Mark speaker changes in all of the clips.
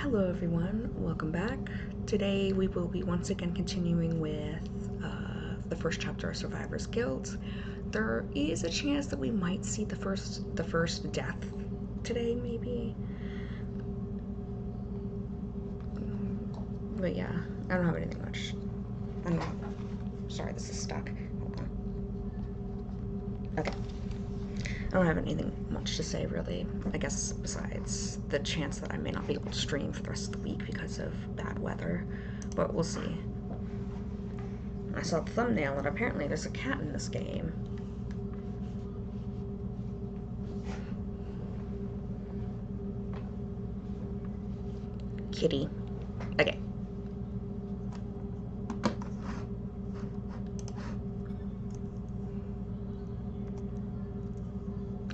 Speaker 1: Hello everyone, welcome back. Today we will be once again continuing with the first chapter of Survivor's Guild. There is a chance that we might see the first death today, maybe. But yeah, I don't have anything much. Sorry, this is stuck. Hold on. Okay. I don't have anything much to say, really, I guess, besides the chance that I may not be able to stream for the rest of the week because of bad weather, but we'll see. I saw the thumbnail, and apparently there's a cat in this game. Kitty. Okay.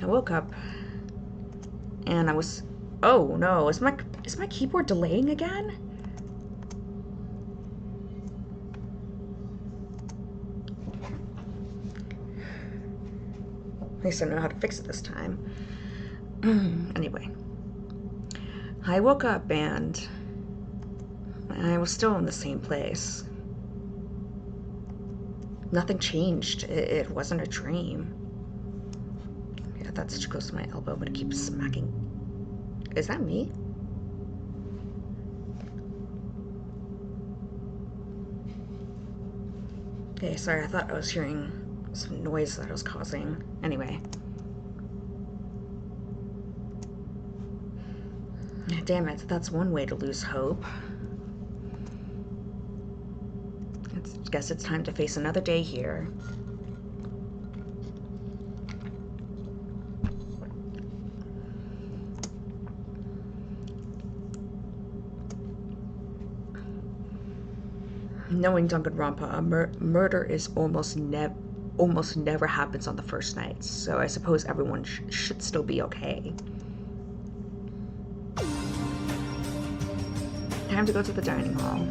Speaker 1: I woke up and I was, oh no, is my keyboard delaying again? At least I know how to fix it this time. Anyway, I woke up and I was still in the same place. Nothing changed. It wasn't a dream. That's too close to my elbow, but it keeps smacking. Is that me? Okay, sorry, I thought I was hearing some noise that I was causing. Anyway. Damn it, that's one way to lose hope. I guess it's time to face another day here. Knowing Danganronpa, murder is almost never happens on the first night, so I suppose everyone should still be okay. Time to go to the dining hall.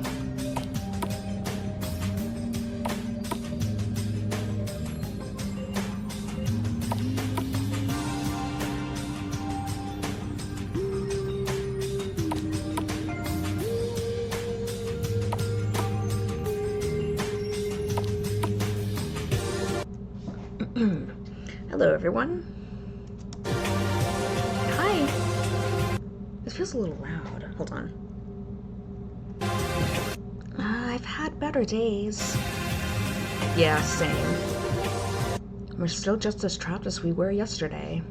Speaker 1: Hello, everyone. Hi. This feels a little loud. Hold on. I've had better days. Yeah, same. We're still just as trapped as we were yesterday.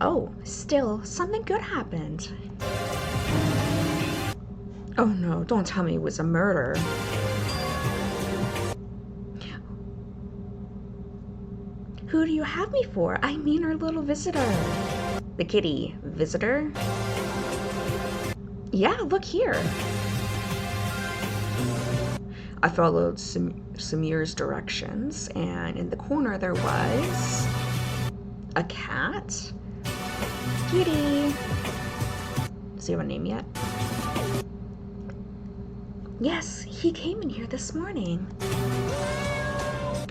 Speaker 1: Oh, still, something good happened. Oh no, don't tell me it was a murder. Who do you have me for? I mean our little visitor. The kitty. Visitor? Yeah, look here. I followed Samir's directions, and in the corner there was a cat. Kitty. Does he have a name yet? Yes, he came in here this morning.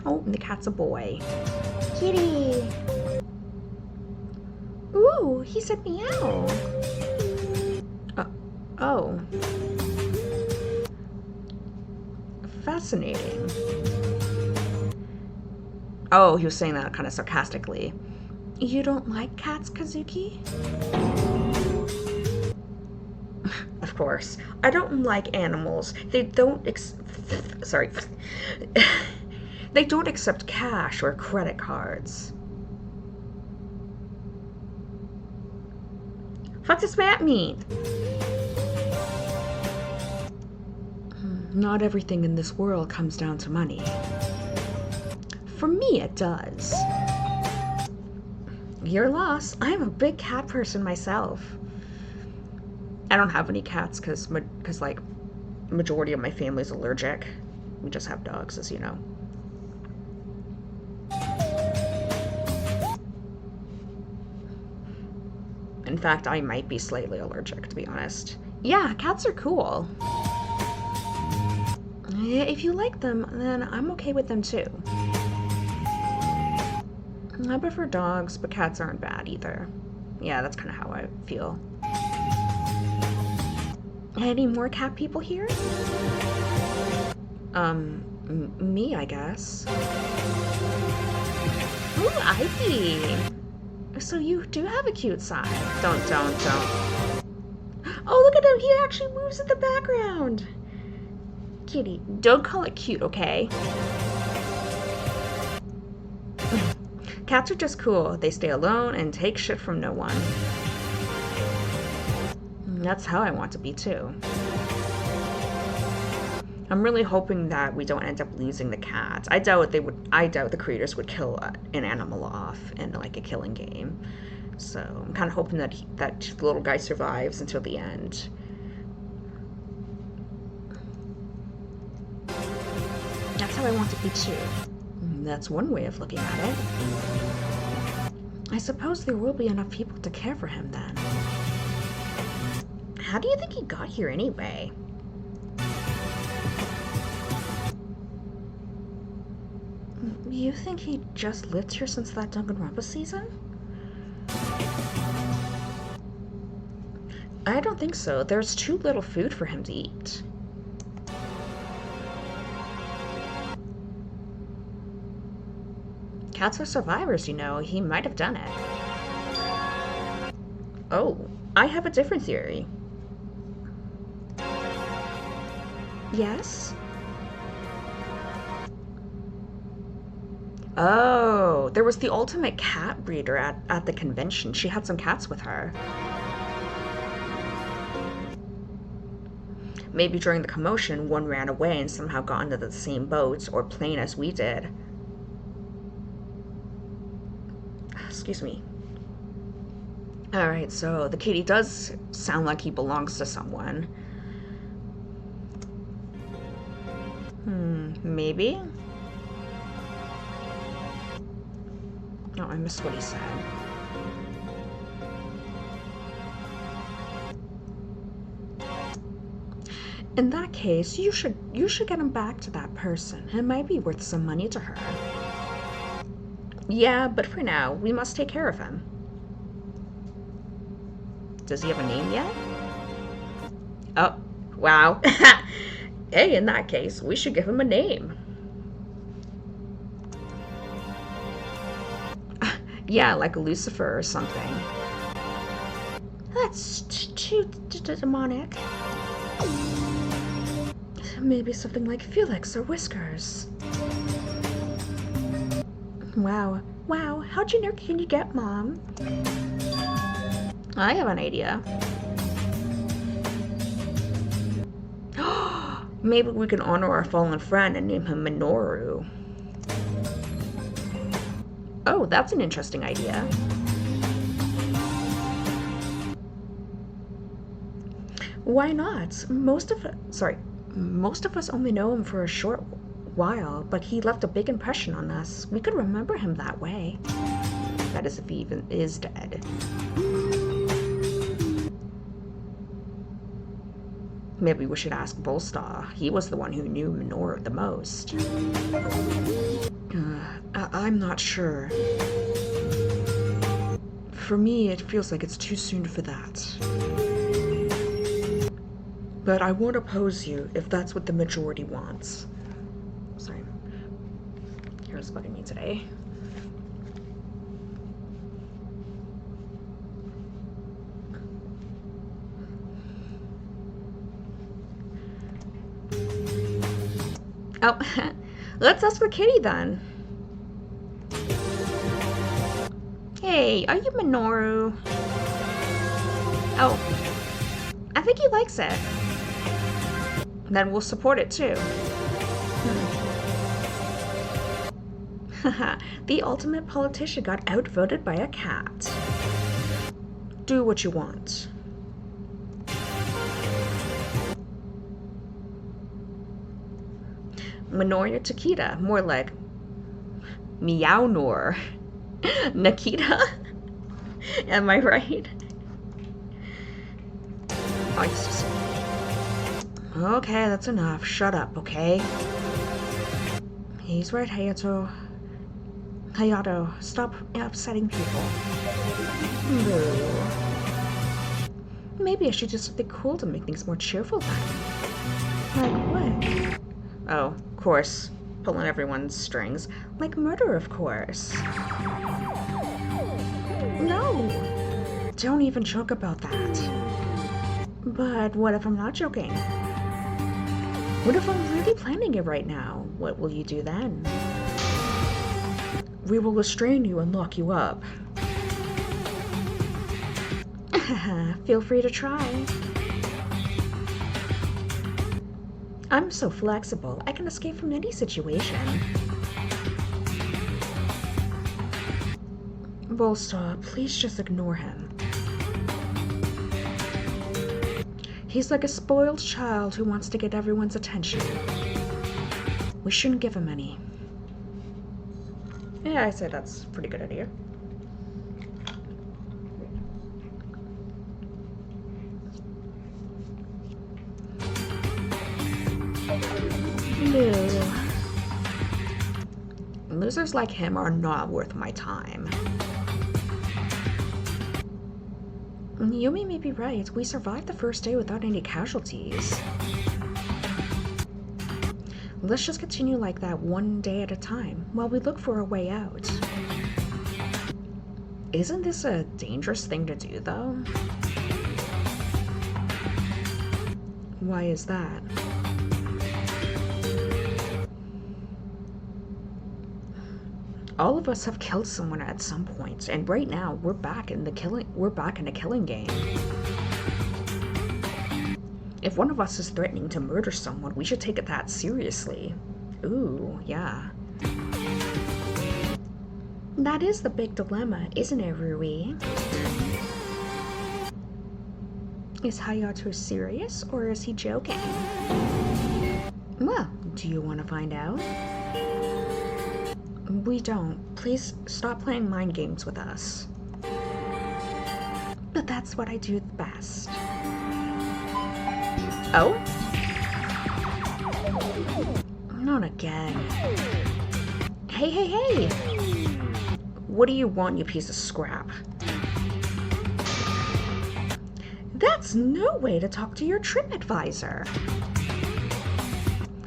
Speaker 1: Oh, and the cat's a boy. Kitty! Ooh, he said meow. Oh. Fascinating. Oh, he was saying that kind of sarcastically. You don't like cats, Kazuki? Of course. I don't like animals. They don't sorry. They don't accept cash or credit cards. Fuck does that mean? Not everything in this world comes down to money. For me, it does. Your loss. I'm a big cat person myself. I don't have any cats because like, majority of my family's allergic. We just have dogs, as you know. In fact, I might be slightly allergic, to be honest. Yeah, cats are cool. If you like them, then I'm okay with them too. I prefer dogs, but cats aren't bad either. Yeah, that's kind of how I feel. Any more cat people here? Me, I guess. Ooh, Ivy! So you do have a cute side. Don't. Oh, look at him! He actually moves in the background! Kitty, don't call it cute, okay? Cats are just cool. They stay alone and take shit from no one. That's how I want to be, too. I'm really hoping that we don't end up losing the cat. I doubt the creators would kill an animal off in like a killing game. So I'm kind of hoping that that the little guy survives until the end. That's how I want to be too. That's one way of looking at it. I suppose there will be enough people to care for him then. How do you think he got here anyway? You think he just lived here since that Danganronpa season? I don't think so. There's too little food for him to eat. Cats are survivors, you know. He might have done it. Oh, I have a different theory. Yes? Oh, there was the ultimate cat breeder at the convention. She had some cats with her. Maybe during the commotion, one ran away and somehow got into the same boat or plane as we did. Excuse me. Alright, so the kitty does sound like he belongs to someone. Maybe? Oh, I missed what he said. In that case, you should get him back to that person. It might be worth some money to her. Yeah, but for now, we must take care of him. Does he have a name yet? Oh, wow. Hey, in that case, we should give him a name. Yeah, like Lucifer or something. That's too demonic. Maybe something like Felix or Whiskers. Wow, how generic can you get, Mom? I have an idea. Maybe we can honor our fallen friend and name him Minoru. Oh, that's an interesting idea. Why not? Most of us only know him for a short while, but he left a big impression on us. We could remember him that way. That is, if he even is dead. Maybe we should ask Volstar. He was the one who knew Minoru the most. I'm not sure. For me, it feels like it's too soon for that. But I won't oppose you if that's what the majority wants. Sorry. Here's bugging me today. Oh, let's ask for Kitty then. Hey, are you Minoru? Oh, I think he likes it. Then we'll support it too. Haha, the ultimate politician got outvoted by a cat. Do what you want. Minoru Takeda, more like Meownor. Nikita? Am I right? Okay, that's enough. Shut up, okay? He's right, Hayato. Stop upsetting people. Boo. Maybe I should do something cool to make things more cheerful then. Like what? Oh, of course. Pulling everyone's strings. Like murder, of course. No! Don't even joke about that. But what if I'm not joking? What if I'm really planning it right now? What will you do then? We will restrain you and lock you up. Feel free to try. I'm so flexible, I can escape from any situation. Volstar, please just ignore him. He's like a spoiled child who wants to get everyone's attention. We shouldn't give him any. Yeah, I say that's a pretty good idea. No. Losers like him are not worth my time. Yumi may be right. We survived the first day without any casualties. Let's just continue like that one day at a time while we look for a way out. Isn't this a dangerous thing to do, though? Why is that? All of us have killed someone at some point, and right now we're back in a killing game. If one of us is threatening to murder someone, we should take it that seriously. Ooh, yeah. That is the big dilemma, isn't it, Rui? Is Hayato serious, or is he joking? Well, do you want to find out? We don't. Please stop playing mind games with us. But that's what I do best. Oh? Not again. Hey, hey, hey! What do you want, you piece of scrap? That's no way to talk to your trip advisor.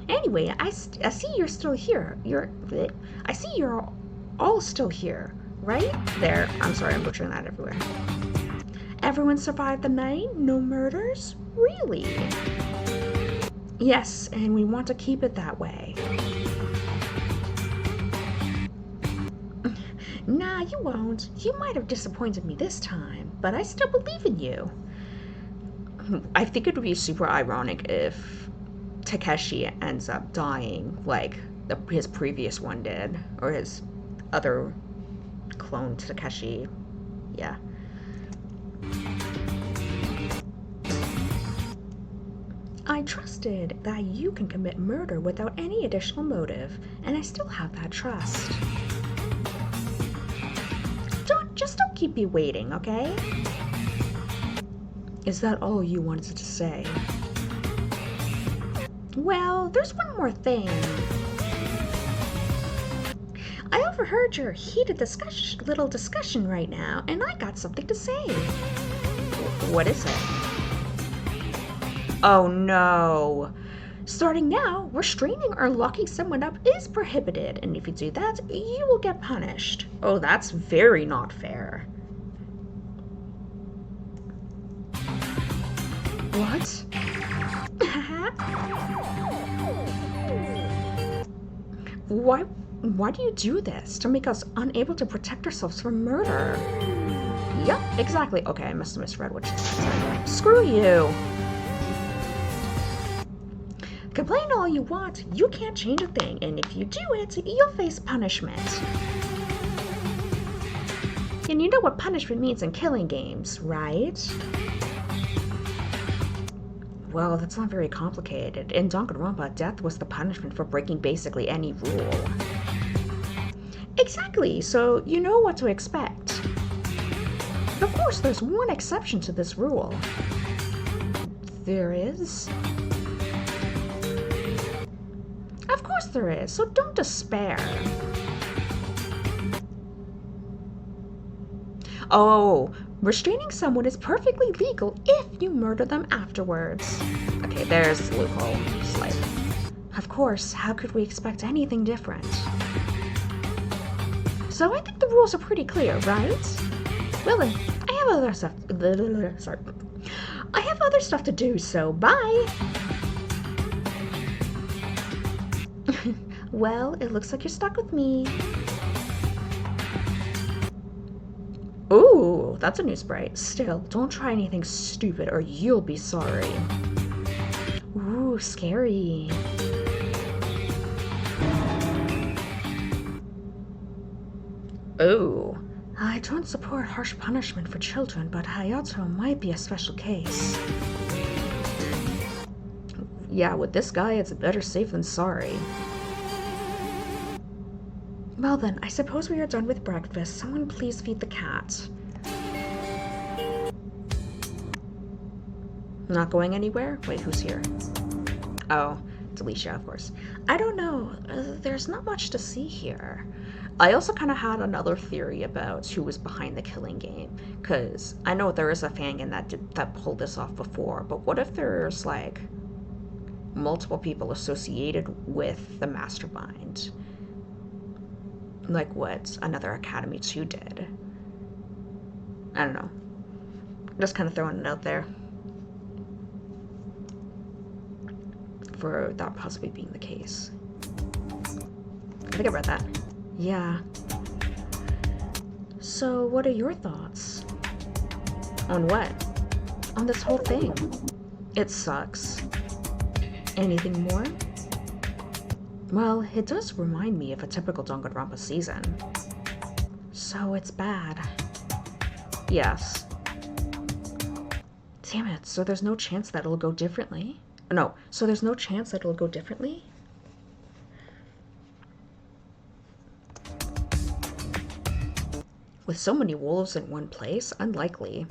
Speaker 1: Anyway, I see you're still here. I see you're all still here, right? There. I'm sorry, I'm butchering that everywhere. Everyone survived the night? No murders? Really? Yes, and we want to keep it that way. Nah, you won't. You might have disappointed me this time, but I still believe in you. I think it would be super ironic if Takeshi ends up dying like his previous one did, or his other clone Takeshi. Yeah. I trusted that you can commit murder without any additional motive, and I still have that trust. Just don't keep me waiting, okay? Is that all you wanted to say? Well, there's one more thing. I overheard your heated little discussion right now, and I got something to say. What is it? Oh no. Starting now, restraining or locking someone up is prohibited, and if you do that, you will get punished. Oh, that's very not fair. What? Why do you do this? To make us unable to protect ourselves from murder? Yep, exactly. Okay, I must have misread what you said. Screw you. Complain all you want, you can't change a thing, and if you do it, you'll face punishment. And you know what punishment means in killing games, right? Well, that's not very complicated. In Danganronpa, death was the punishment for breaking basically any rule. Exactly, so you know what to expect. Of course, there's one exception to this rule. There is? Of course there is, so don't despair. Oh, Restraining someone is perfectly legal if you murder them afterwards. Okay, there's the loophole. Just like, of course, how could we expect anything different? So I think the rules are pretty clear, right? Well then, I have other stuff. Sorry. I have other stuff to do, so bye! Well, it looks like you're stuck with me. Ooh, that's a new sprite. Still, don't try anything stupid or you'll be sorry. Ooh, scary. Oh. I don't support harsh punishment for children, but Hayato might be a special case. Yeah, with this guy, it's better safe than sorry. Well then, I suppose we are done with breakfast. Someone please feed the cat. Not going anywhere? Wait, who's here? Oh, it's Alicia, of course. I don't know. There's not much to see here. I also kind of had another theory about who was behind the killing game, because I know there is a fangin that pulled this off before, but what if there's, like, multiple people associated with the mastermind? Like what another Academy 2 did. I don't know. Just kind of throwing it out there. For that possibly being the case. I think I read that. Yeah. So, what are your thoughts? On what? On this whole thing. It sucks. Anything more? Well, it does remind me of a typical Danganronpa season. So it's bad. Yes. Damn it, so there's no chance that it'll go differently? No, so there's no chance that it'll go differently? With so many wolves in one place, unlikely.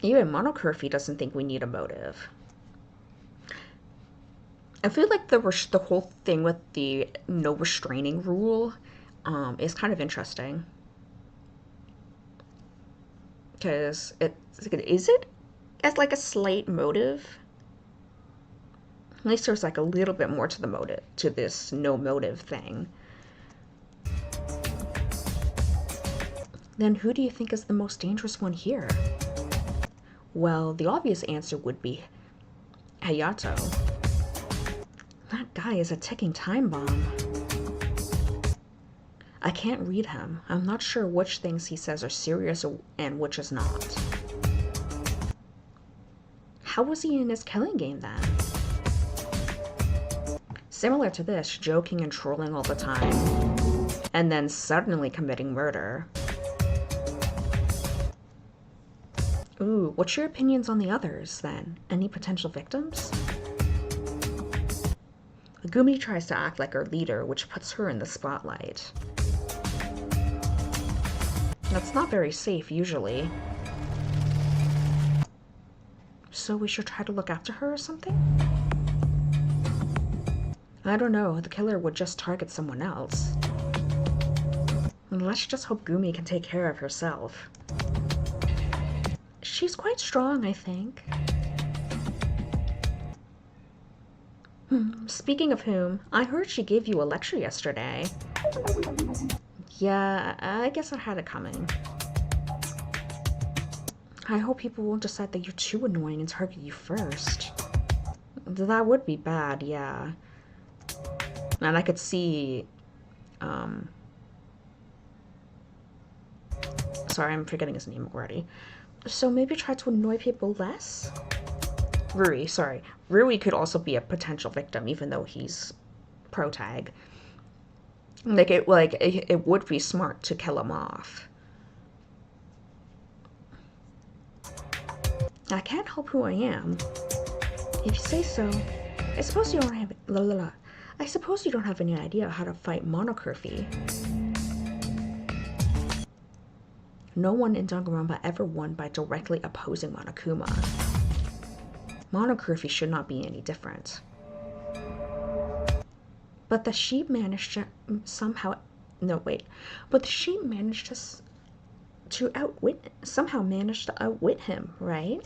Speaker 1: Even Monocurfy doesn't think we need a motive. I feel like the whole thing with the no restraining rule is kind of interesting. Because is it as like a slight motive? At least there's like a little bit more to the motive, to this no motive thing. Then who do you think is the most dangerous one here? Well, the obvious answer would be Hayato. That guy is a ticking time bomb. I can't read him. I'm not sure which things he says are serious and which is not. How was he in his killing game then? Similar to this, joking and trolling all the time, and then suddenly committing murder. Ooh, what's your opinions on the others, then? Any potential victims? Gumi tries to act like our leader, which puts her in the spotlight. That's not very safe, usually. So we should try to look after her or something? I don't know, the killer would just target someone else. Let's just hope Gumi can take care of herself. She's quite strong, I think. Speaking of whom, I heard she gave you a lecture yesterday. Yeah, I guess I had it coming. I hope people won't decide that you're too annoying and target you first. That would be bad, yeah. And I could see, sorry, I'm forgetting his name already. So maybe try to annoy people less? Rui, sorry. Rui could also be a potential victim, even though he's pro-tag. It would be smart to kill him off. I can't help who I am. If you say so. I suppose you don't have I suppose you don't have any idea how to fight Monocurfy. No one in Danganronpa ever won by directly opposing Monokuma. Monocurfy should not be any different. But the sheep managed to somehow... No, wait. But the sheep managed to to somehow manage to outwit him, right?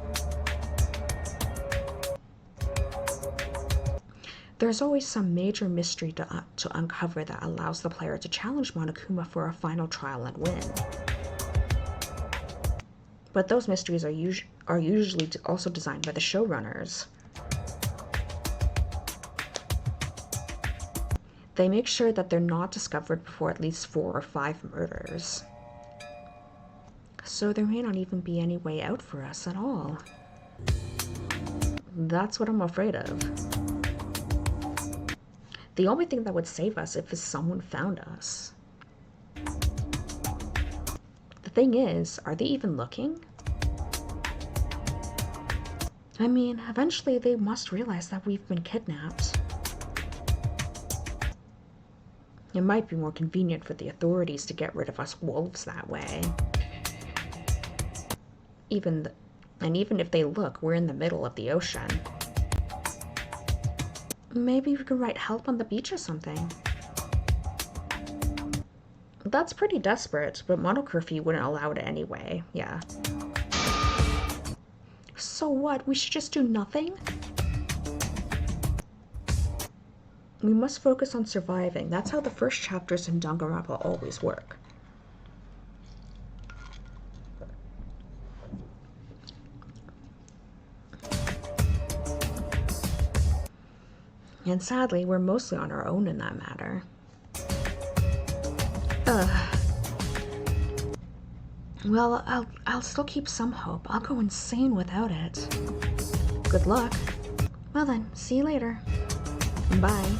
Speaker 1: There's always some major mystery to uncover that allows the player to challenge Monokuma for a final trial and win. But those mysteries are usually also designed by the showrunners. They make sure that they're not discovered before at least 4 or 5 murders. So there may not even be any way out for us at all. That's what I'm afraid of. The only thing that would save us if someone found us. The thing is, are they even looking? I mean, eventually they must realize that we've been kidnapped. It might be more convenient for the authorities to get rid of us wolves that way. Even if they look, we're in the middle of the ocean. Maybe we could write help on the beach or something. That's pretty desperate, but Monokuma wouldn't allow it anyway. Yeah. So what? We should just do nothing? We must focus on surviving. That's how the first chapters in Danganronpa always work. And sadly, we're mostly on our own in that matter. Well, I'll still keep some hope. I'll go insane without it. Good luck. Well then, see you later. Bye.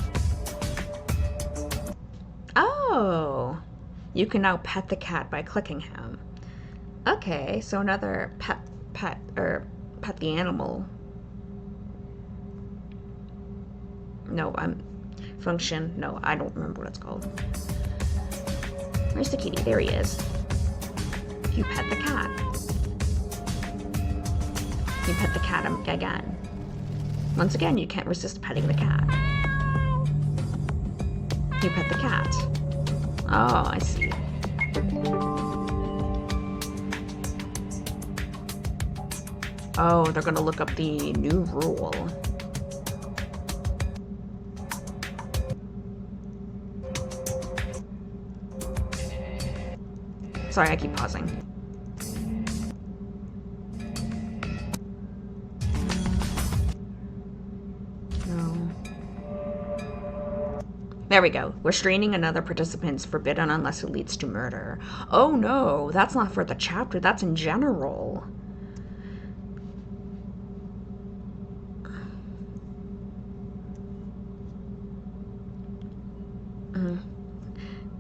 Speaker 1: Oh! You can now pet the cat by clicking him. Okay, so another pet the animal. No, function. No, I don't remember what it's called. Where's the kitty? There he is. You pet the cat. You pet the cat again. Once again, you can't resist petting the cat. You pet the cat. Oh, I see. Oh, they're gonna look up the new rule. Sorry, I keep pausing. No. There we go. Restraining another participant's forbidden unless it leads to murder. Oh no, that's not for the chapter, that's in general.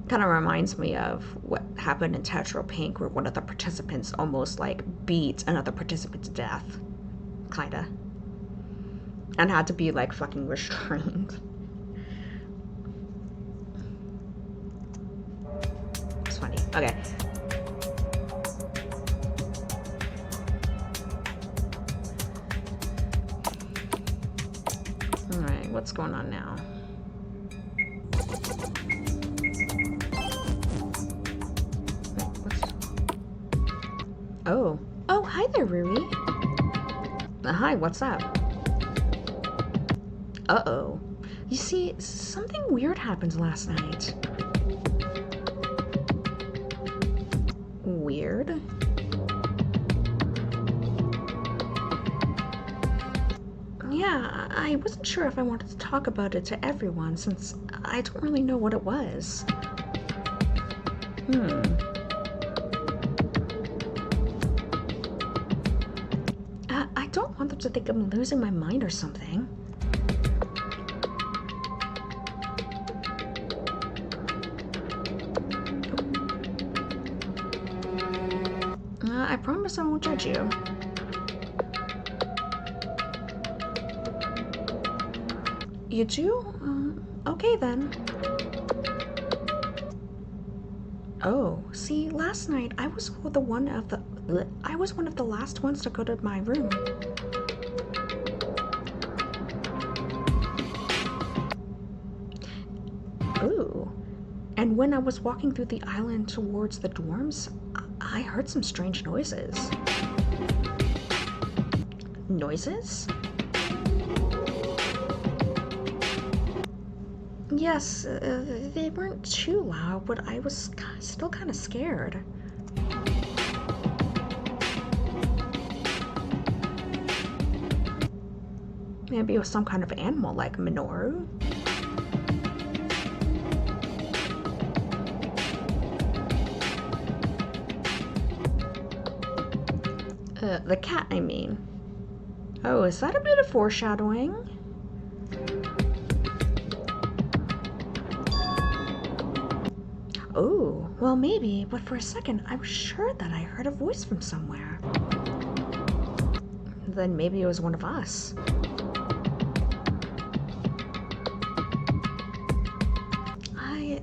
Speaker 1: Kind of reminds me of what happened in Tetra Pink, where one of the participants almost like beat another participant to death, kinda, and had to be like fucking restrained. It's funny. Okay. All right, what's going on now? Oh. Oh, hi there, Ruri. Hi, what's up? Uh-oh. You see, something weird happened last night. Weird? Yeah, I wasn't sure if I wanted to talk about it to everyone, since I don't really know what it was. I don't want them to think I'm losing my mind or something. I promise I won't judge you. You do? Okay then. Oh, see, last night I was one of the last ones to go to my room. Ooh. And when I was walking through the island towards the dorms, I heard some strange noises. Noises? Yes, they weren't too loud, but I was still kind of scared. Maybe it was some kind of animal like Minoru. The cat, I mean. Oh, is that a bit of foreshadowing? Oh, well maybe, but for a second I was sure that I heard a voice from somewhere. Then maybe it was one of us.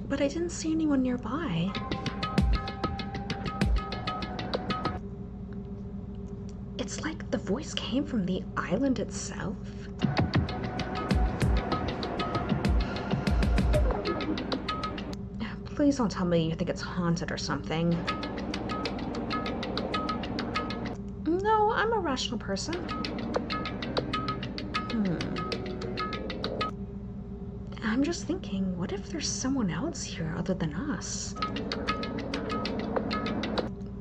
Speaker 1: But I didn't see anyone nearby. It's like the voice came from the island itself. Please don't tell me you think it's haunted or something. No, I'm a rational person. I'm just thinking, what if there's someone else here other than us?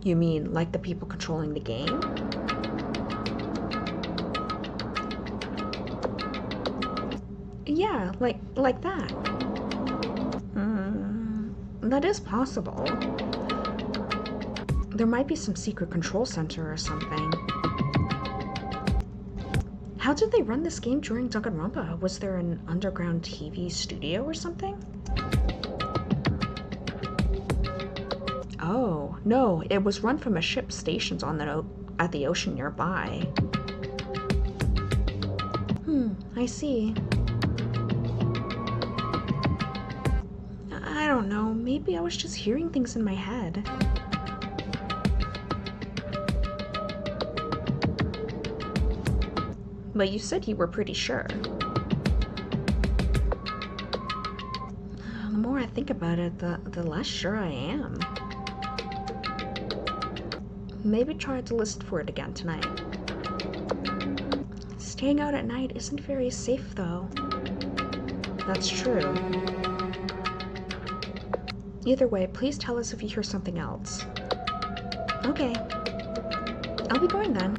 Speaker 1: You mean like the people controlling the game? Yeah, like that. That is possible. There might be some secret control center or something. How did they run this game during Danganronpa? Was there an underground TV studio or something? Oh, no, it was run from a ship stationed at the ocean nearby. I see. I don't know, maybe I was just hearing things in my head. But you said you were pretty sure. The more I think about it, the less sure I am. Maybe try to listen for it again tonight. Staying out at night isn't very safe, though. That's true. Either way, please tell us if you hear something else. Okay. I'll be going then.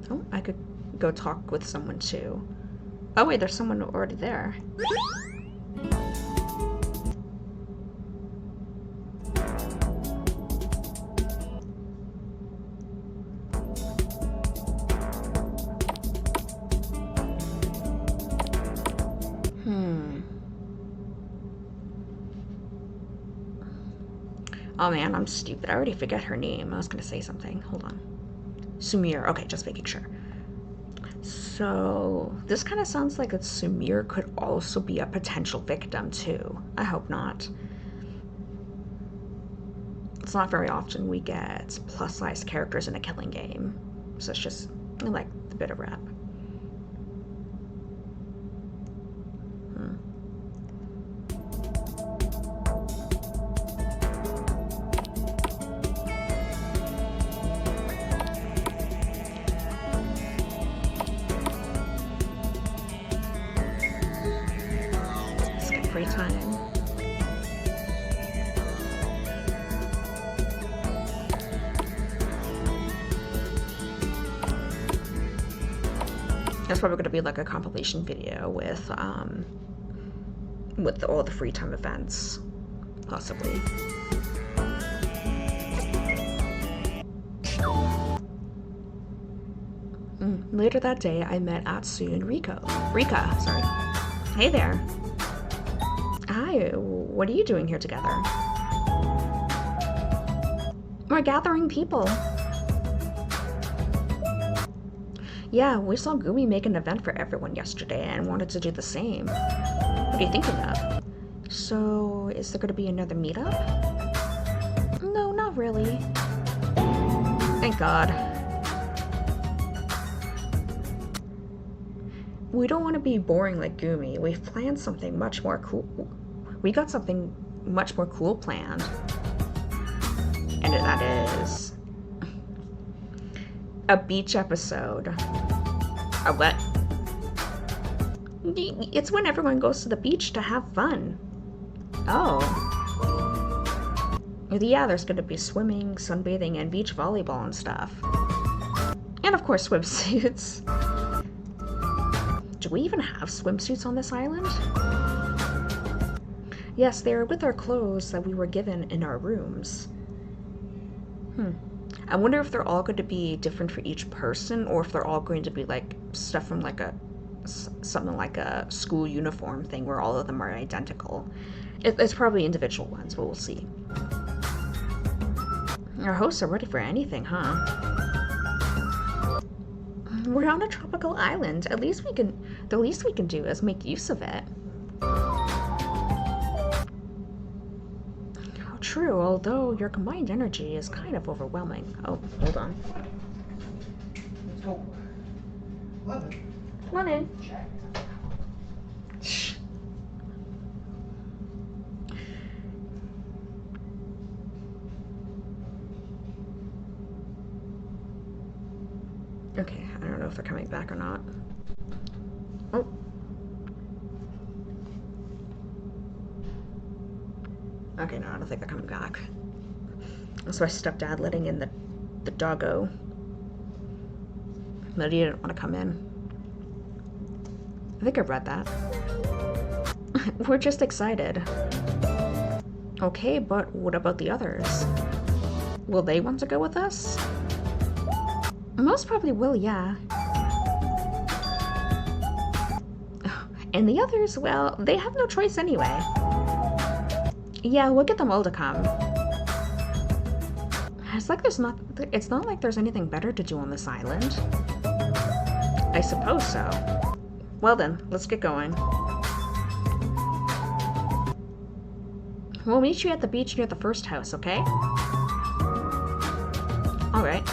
Speaker 1: Oh, I could go talk with someone too. Oh wait, there's someone already there. Oh man, I'm stupid. I already forgot her name. I was gonna say something. Hold on. Sumire. Okay, just making sure. So, this kind of sounds like that Sumire could also be a potential victim too. I hope not. It's not very often we get plus-size characters in a killing game. So it's just, I like the bit of rap. Free time. That's probably going to be like a compilation video with all the free time events, possibly. Later that day, I met Atsu and Rika, sorry. Hey there. Hi, what are you doing here together? We're gathering people. Yeah, we saw Gumi make an event for everyone yesterday and wanted to do the same. What are you thinking of? So, is there going to be another meetup? No, not really. Thank God. We don't want to be boring like Gumi. We've planned something much more cool. We got something much more cool planned. And that is a beach episode. A what? It's when everyone goes to the beach to have fun. Oh. Yeah, there's gonna be swimming, sunbathing, and beach volleyball and stuff. And of course, swimsuits. Do we even have swimsuits on this island? Yes, they are with our clothes that we were given in our rooms. I wonder if they're all going to be different for each person, or if they're all going to be like stuff from like something like a school uniform thing where all of them are identical. It's probably individual ones, but we'll see. Our hosts are ready for anything, huh? We're on a tropical island. The least we can do is make use of it. True, although your combined energy is kind of overwhelming. Oh, hold on.
Speaker 2: Let's go. 11.
Speaker 1: Come on in.
Speaker 2: Check.
Speaker 1: Okay, I don't know if they're coming back or not. Oh. Okay, no, I don't think they're coming back. That's my stepdad letting in the doggo. But he didn't want to come in. I think I read that. We're just excited. Okay, but what about the others? Will they want to go with us? Most probably will, yeah. And the others, well, they have no choice anyway. Yeah, we'll get them all to come. It's not like there's anything better to do on this island. I suppose so. Well then, let's get going. We'll meet you at the beach near the first house, okay? Alright.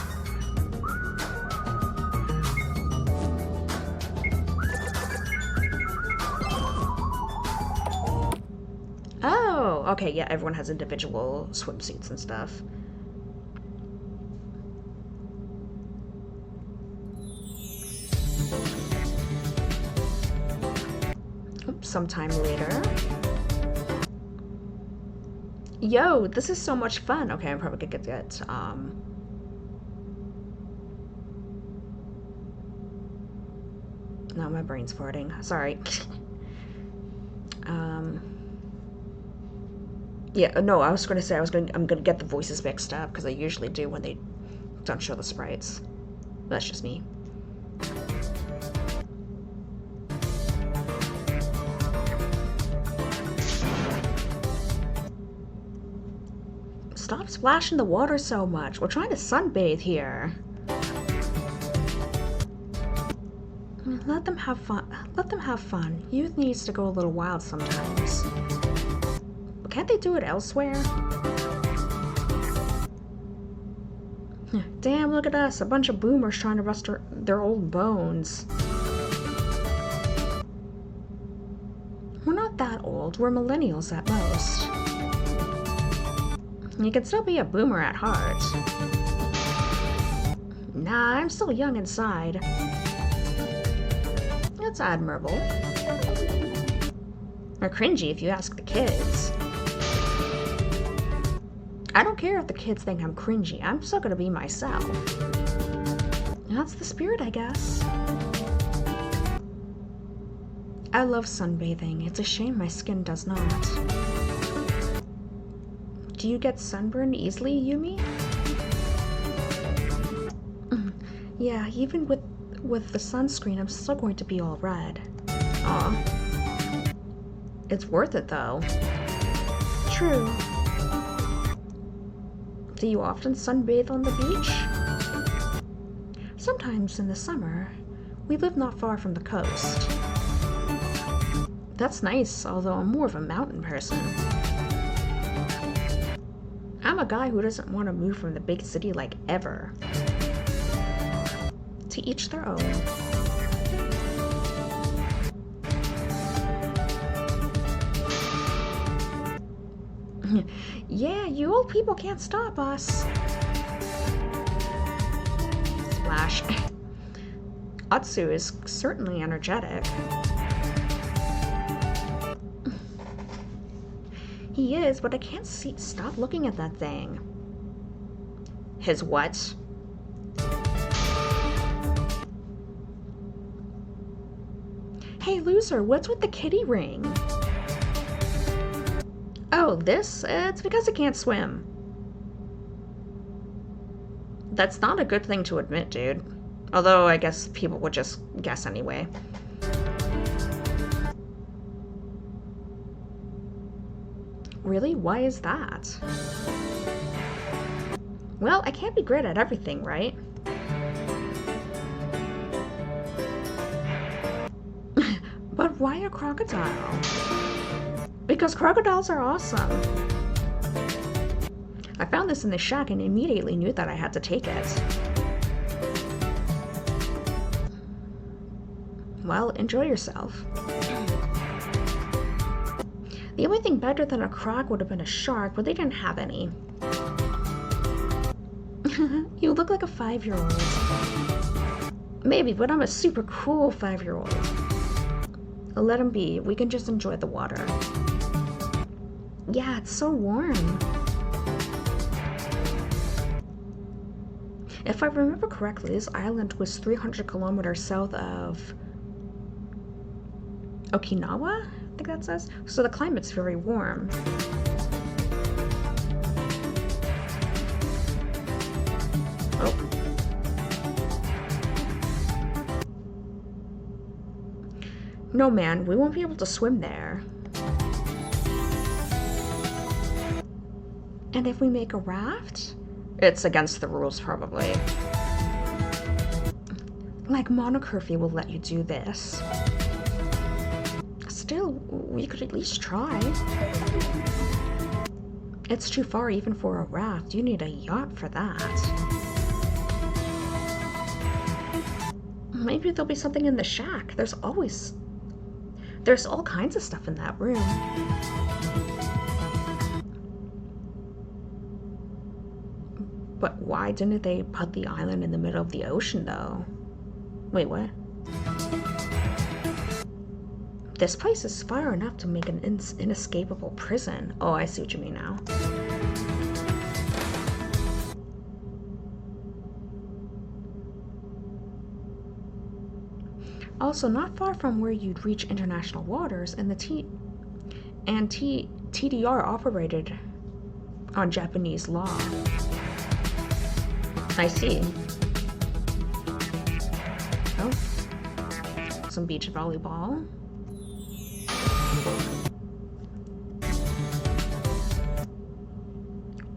Speaker 1: Oh, okay, yeah, everyone has individual swimsuits and stuff. Oops, sometime later. Yo, this is so much fun. Okay, I'm probably gonna get, No, my brain's farting. Sorry. Yeah, no, I was gonna say I'm gonna get the voices mixed up, because I usually do when they don't show the sprites. That's just me. Stop splashing the water so much. We're trying to sunbathe here. Let them have fun. Let them have fun. Youth needs to go a little wild sometimes. But can't they do it elsewhere? Damn, look at us. A bunch of boomers trying to rust their old bones. We're not that old. We're millennials at most. You can still be a boomer at heart. Nah, I'm still young inside. That's admirable. Or cringy if you ask the kids. I don't care if the kids think I'm cringy. I'm still gonna be myself. That's the spirit, I guess. I love sunbathing. It's a shame my skin does not. Do you get sunburned easily, Yumi? Yeah, even with the sunscreen, I'm still going to be all red. Aw. It's worth it, though. True. Do you often sunbathe on the beach? Sometimes in the summer. We live not far from the coast. That's nice, although I'm more of a mountain person. I'm a guy who doesn't want to move from the big city like ever. To each their own. Yeah, you old people can't stop us. Splash. Atsu is certainly energetic. He is, but I can't stop looking at that thing. His what? Hey, loser, what's with the kitty ring? Oh, this? It's because it can't swim. That's not a good thing to admit, dude. Although, I guess people would just guess anyway. Really? Why is that? Well, I can't be great at everything, right? But why a crocodile? Because crocodiles are awesome. I found this in the shack and immediately knew that I had to take it. Well, enjoy yourself. The only thing better than a croc would have been a shark, but they didn't have any. You look like a 5-year-old. Maybe, but I'm a super cool 5-year-old. Let him be. We can just enjoy the water. Yeah, it's so warm. If I remember correctly, this island was 300 kilometers south of Okinawa, I think that says. So the climate's very warm. Oh. No, man, we won't be able to swim there. And if we make a raft? It's against the rules, probably. Like, Monocurfew will let you do this. Still, we could at least try. It's too far even for a raft. You need a yacht for that. Maybe there'll be something in the shack. There's all kinds of stuff in that room. But why didn't they put the island in the middle of the ocean, though? Wait, what? This place is far enough to make an inescapable prison. Oh, I see what you mean now. Also, not far from where you'd reach international waters, and TDR operated on Japanese law. I see. Oh. Some beach volleyball.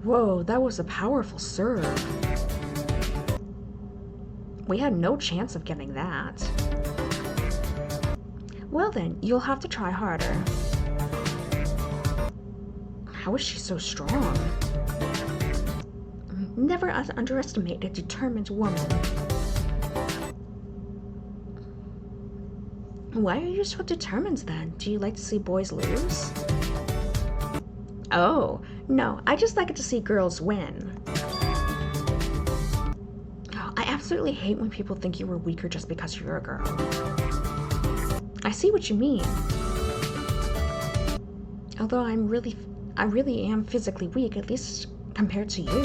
Speaker 1: Whoa, that was a powerful serve. We had no chance of getting that. Well then, you'll have to try harder. How is she so strong? Never underestimate a determined woman. Why are you so determined then? Do you like to see boys lose? Oh, no, I just like it to see girls win. Oh, I absolutely hate when people think you were weaker just because you're a girl. I see what you mean. Although I really am physically weak, at least compared to you.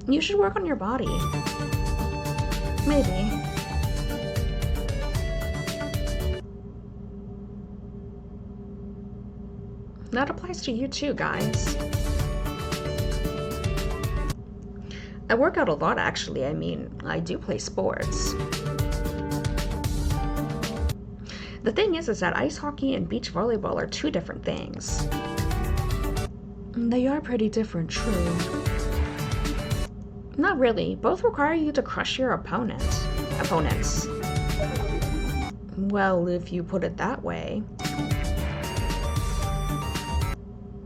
Speaker 1: You should work on your body. Maybe. That applies to you too, guys. I work out a lot, actually. I mean, I do play sports. The thing is that ice hockey and beach volleyball are two different things. They are pretty different, true. Not really. Both require you to crush your opponents. Well, if you put it that way.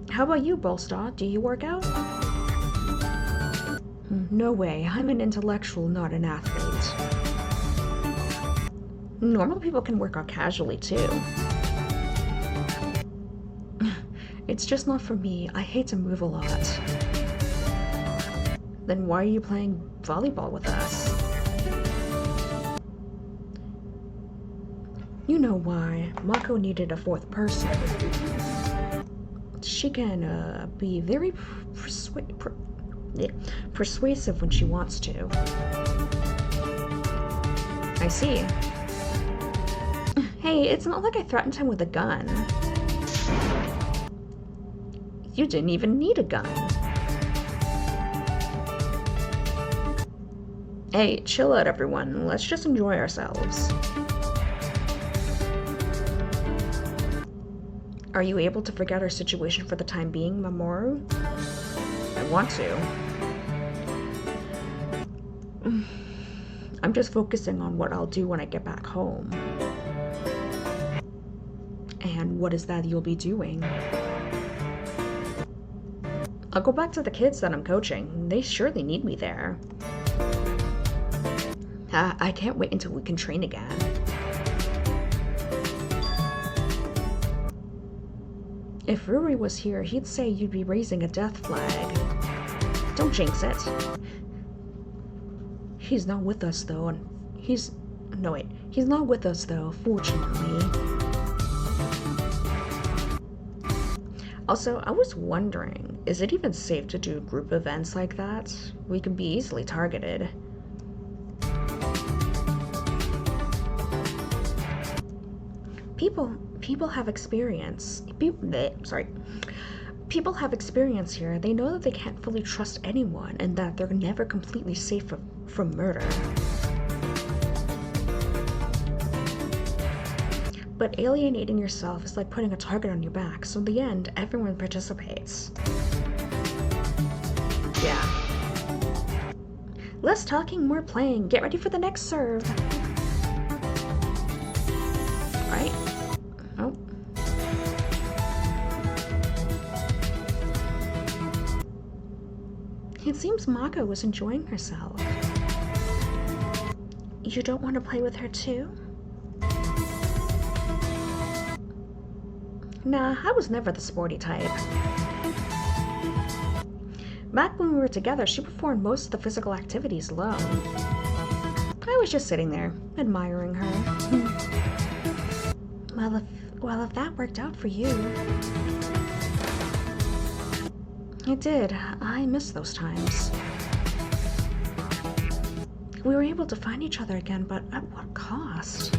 Speaker 1: How about you, Bolstad? Do you work out? No way. I'm an intellectual, not an athlete. Normal people can work out casually, too. It's just not for me. I hate to move a lot. Then why are you playing volleyball with us? You know why. Mako needed a fourth person. She can be very persuasive when she wants to. I see. Hey, it's not like I threatened him with a gun. You didn't even need a gun. Hey, chill out everyone. Let's just enjoy ourselves. Are you able to forget our situation for the time being, Mamoru? I want to. I'm just focusing on what I'll do when I get back home. And what is that you'll be doing? I'll go back to the kids that I'm coaching. They surely need me there. I can't wait until we can train again. If Ruri was here, he'd say you'd be raising a death flag. Don't jinx it. He's not with us though, and he's not with us though, fortunately. Also, I was wondering, is it even safe to do group events like that? We can be easily targeted. People have experience. People have experience here. They know that they can't fully trust anyone and that they're never completely safe from murder. But alienating yourself is like putting a target on your back, so in the end, everyone participates. Yeah. Less talking, more playing. Get ready for the next serve. Right? Oh. It seems Mako was enjoying herself. You don't want to play with her too? Nah, I was never the sporty type. Back when we were together, she performed most of the physical activities alone. I was just sitting there, admiring her. Well, if that worked out for you. It did. I miss those times. We were able to find each other again, but at what cost?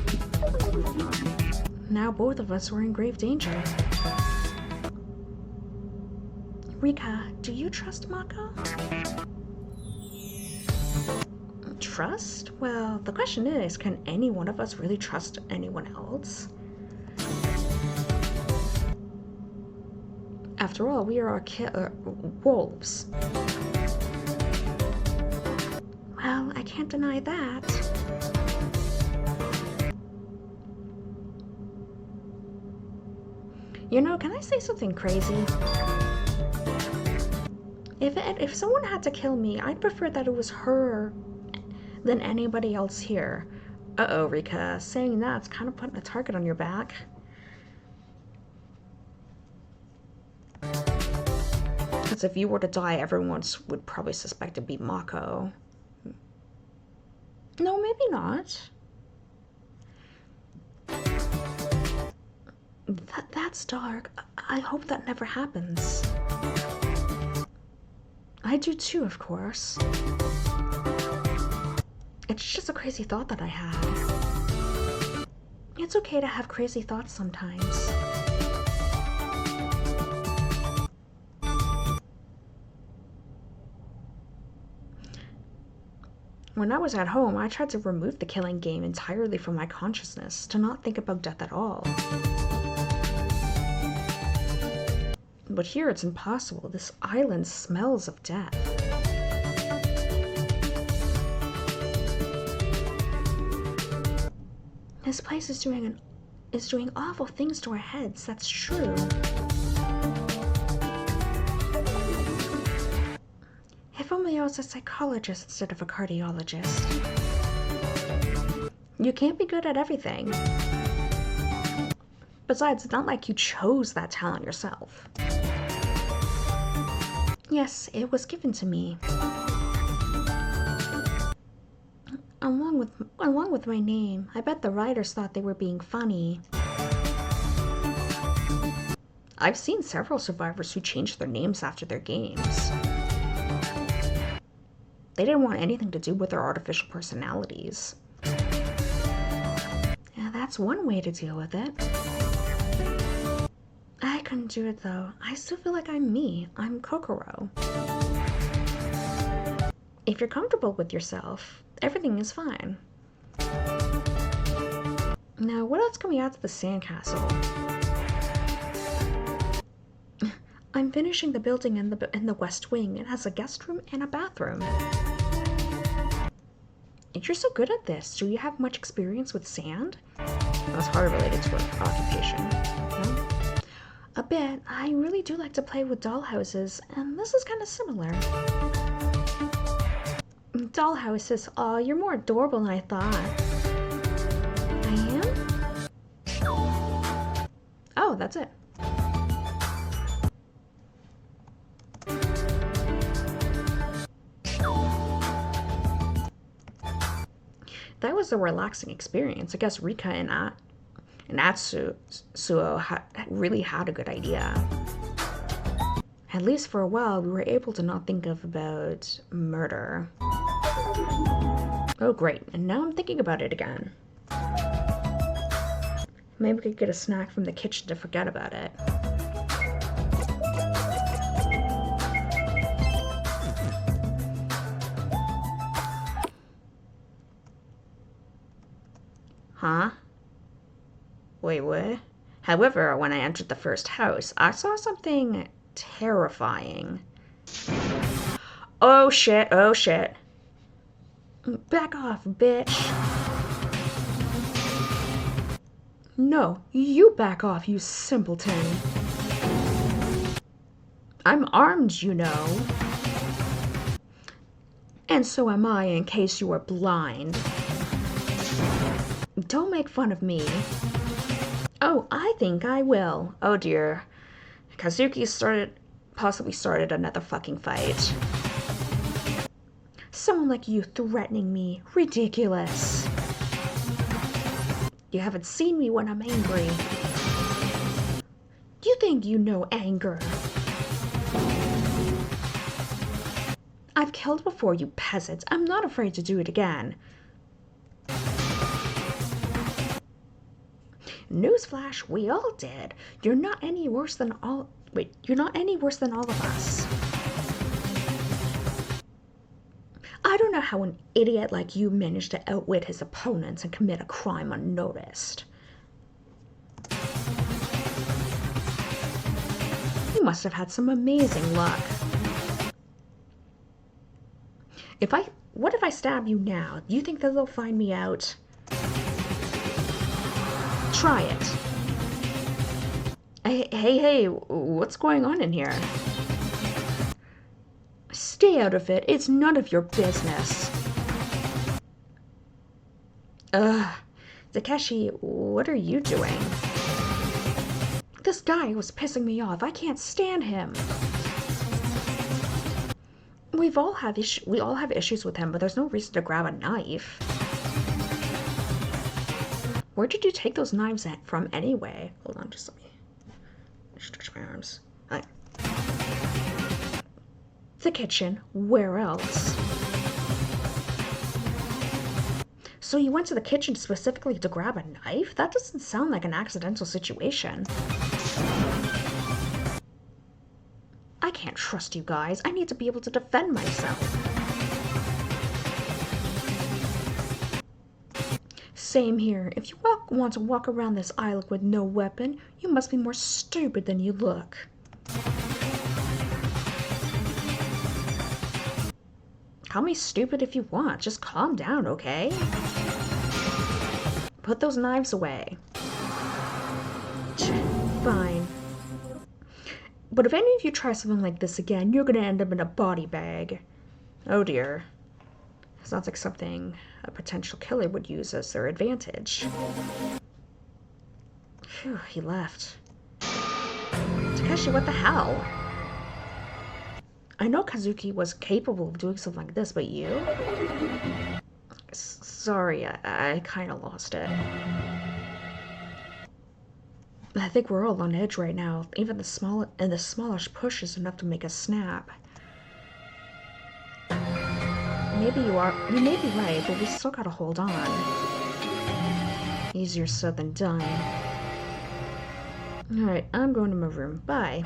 Speaker 1: Now both of us were in grave danger. Rika, do you trust Mako? Trust? Well, the question is, can any one of us really trust anyone else? After all, we are wolves. Well, I can't deny that. You know, can I say something crazy? If someone had to kill me, I'd prefer that it was her than anybody else here. Uh-oh, Rika. Saying that's kind of putting a target on your back. Because if you were to die, everyone would probably suspect it'd be Mako. No, maybe not. That's dark. I hope that never happens. I do too, of course. It's just a crazy thought that I had. It's okay to have crazy thoughts sometimes. When I was at home, I tried to remove the killing game entirely from my consciousness, to not think about death at all. But here it's impossible. This island smells of death. This place is doing awful things to our heads, that's true. If only I was a psychologist instead of a cardiologist. You can't be good at everything. Besides, it's not like you chose that talent yourself. Yes, it was given to me. Along with my name. I bet the writers thought they were being funny. I've seen several survivors who changed their names after their games. They didn't want anything to do with their artificial personalities. Yeah, that's one way to deal with it. I couldn't do it though. I still feel like I'm me. I'm Kokoro. If you're comfortable with yourself, everything is fine. Now, what else can we add to the sandcastle? I'm finishing the building in the west wing. It has a guest room and a bathroom. You're so good at this. Do you have much experience with sand? That's hard related to her occupation. No? A bit. I really do like to play with dollhouses, and this is kind of similar. Dollhouses. Aw, you're more adorable than I thought. I am? Oh, that's it. That was a relaxing experience. I guess Rika and Atsuo really had a good idea. At least for a while, we were able to not think about murder. Oh, great. And now I'm thinking about it again. Maybe we could get a snack from the kitchen to forget about it. Huh? Wait, what? However, when I entered the first house, I saw something terrifying. Oh shit, oh shit. Back off, bitch. No, you back off, you simpleton. I'm armed, you know. And so am I, in case you are blind. Don't make fun of me. Oh, I think I will. Oh dear. Kazuki possibly started another fucking fight. Someone like you threatening me. Ridiculous. You haven't seen me when I'm angry. You think you know anger? I've killed before, you peasants. I'm not afraid to do it again. Newsflash, we all did. You're not any worse than all of us. I don't know how an idiot like you managed to outwit his opponents and commit a crime unnoticed. You must have had some amazing luck. What if I stab you now? Do you think that they'll find me out? Try it. Hey, what's going on in here? Stay out of it. It's none of your business. Takeshi, what are you doing? This guy was pissing me off. I can't stand him. We all have issues with him, but there's no reason to grab a knife. Where did you take those knives from anyway? Hold on, just let me stretch my arms. Right. The kitchen. Where else? So you went to the kitchen specifically to grab a knife? That doesn't sound like an accidental situation. I can't trust you guys. I need to be able to defend myself. Same here. If you want to walk around this island with no weapon, you must be more stupid than you look. Call me stupid if you want. Just calm down, okay? Put those knives away. Fine. But if any of you try something like this again, you're gonna end up in a body bag. Oh dear. Sounds like something a potential killer would use as their advantage. Phew, he left. Takeshi, what the hell? I know Kazuki was capable of doing something like this, but you? Sorry, I kind of lost it. I think we're all on edge right now. Even the smallish push is enough to make us snap. Maybe you may be right, but we still gotta hold on. Easier said than done. Alright, I'm going to my room. Bye.